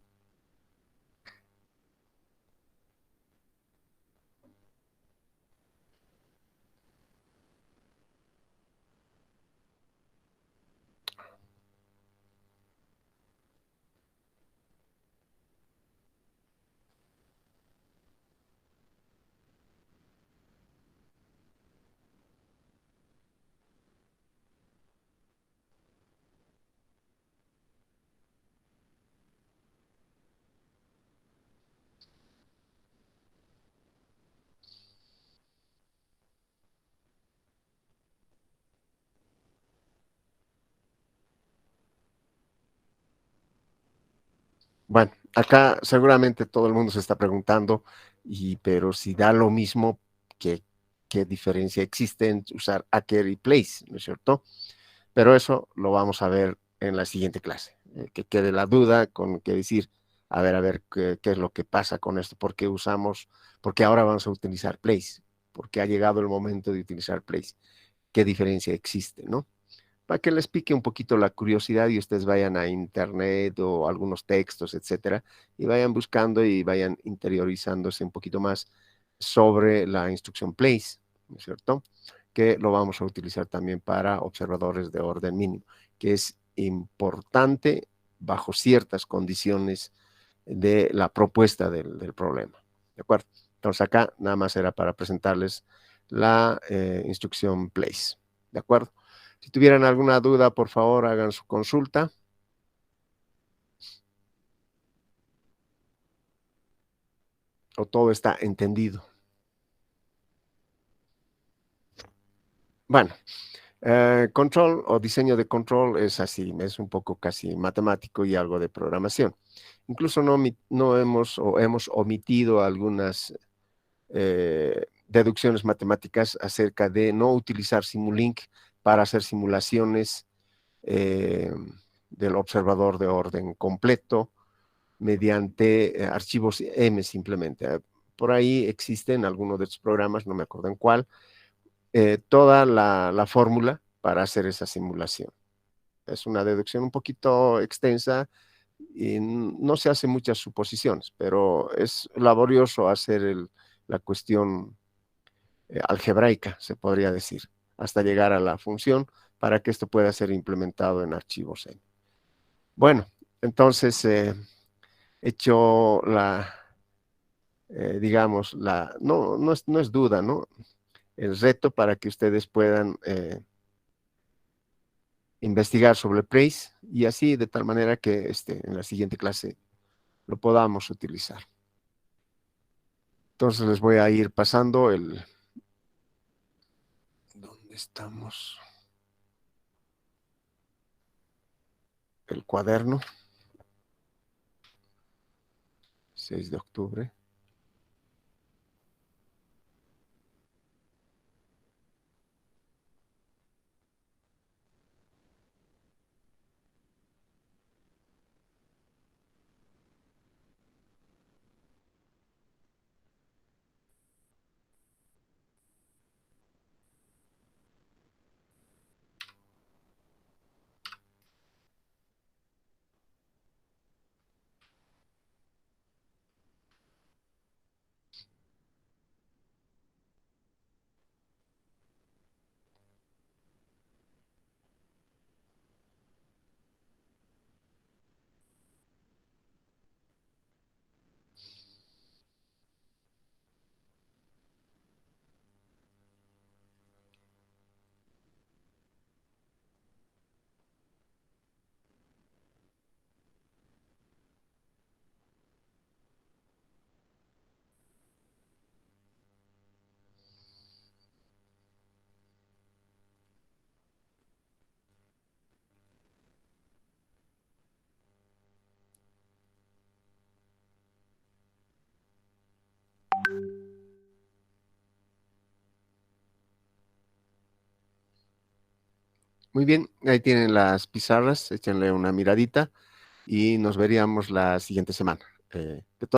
Bueno, acá seguramente todo el mundo se está preguntando, pero si da lo mismo, ¿qué, qué diferencia existe en usar Hacker y Place, ¿no es cierto? Pero eso lo vamos a ver en la siguiente clase. Que quede la duda con que decir, a ver, qué es lo que pasa con esto, por qué ahora vamos a utilizar Place, por qué ha llegado el momento de utilizar Place, qué diferencia existe, ¿no? Para que les pique un poquito la curiosidad y ustedes vayan a internet o algunos textos, etcétera, y vayan buscando y vayan interiorizándose un poquito más sobre la instrucción place, ¿no es cierto? Que lo vamos a utilizar también para observadores de orden mínimo, que es importante bajo ciertas condiciones de la propuesta del problema, ¿de acuerdo? Entonces acá nada más era para presentarles la instrucción place, ¿de acuerdo? Si tuvieran alguna duda, por favor, hagan su consulta. O todo está entendido. Bueno, control o diseño de control es así, es un poco casi matemático y algo de programación. Incluso no hemos o hemos omitido algunas deducciones matemáticas acerca de no utilizar Simulink para hacer simulaciones eh, del observador de orden completo mediante archivos M simplemente. Por ahí existen algunos de estos programas, no me acuerdo en cuál, toda la fórmula para hacer esa simulación. Es una deducción un poquito extensa y no se hace muchas suposiciones, pero es laborioso hacer la cuestión algebraica, se podría decir, hasta llegar a la función para que esto pueda ser implementado en archivos M. Bueno, entonces, hecho digamos, no es duda, ¿no? El reto para que ustedes puedan investigar sobre Praise y así de tal manera que en la siguiente clase lo podamos utilizar. Entonces les voy a ir pasando ¿dónde estamos? El cuaderno, 6 de octubre. Muy bien, ahí tienen las pizarras, échenle una miradita y nos veríamos la siguiente semana. De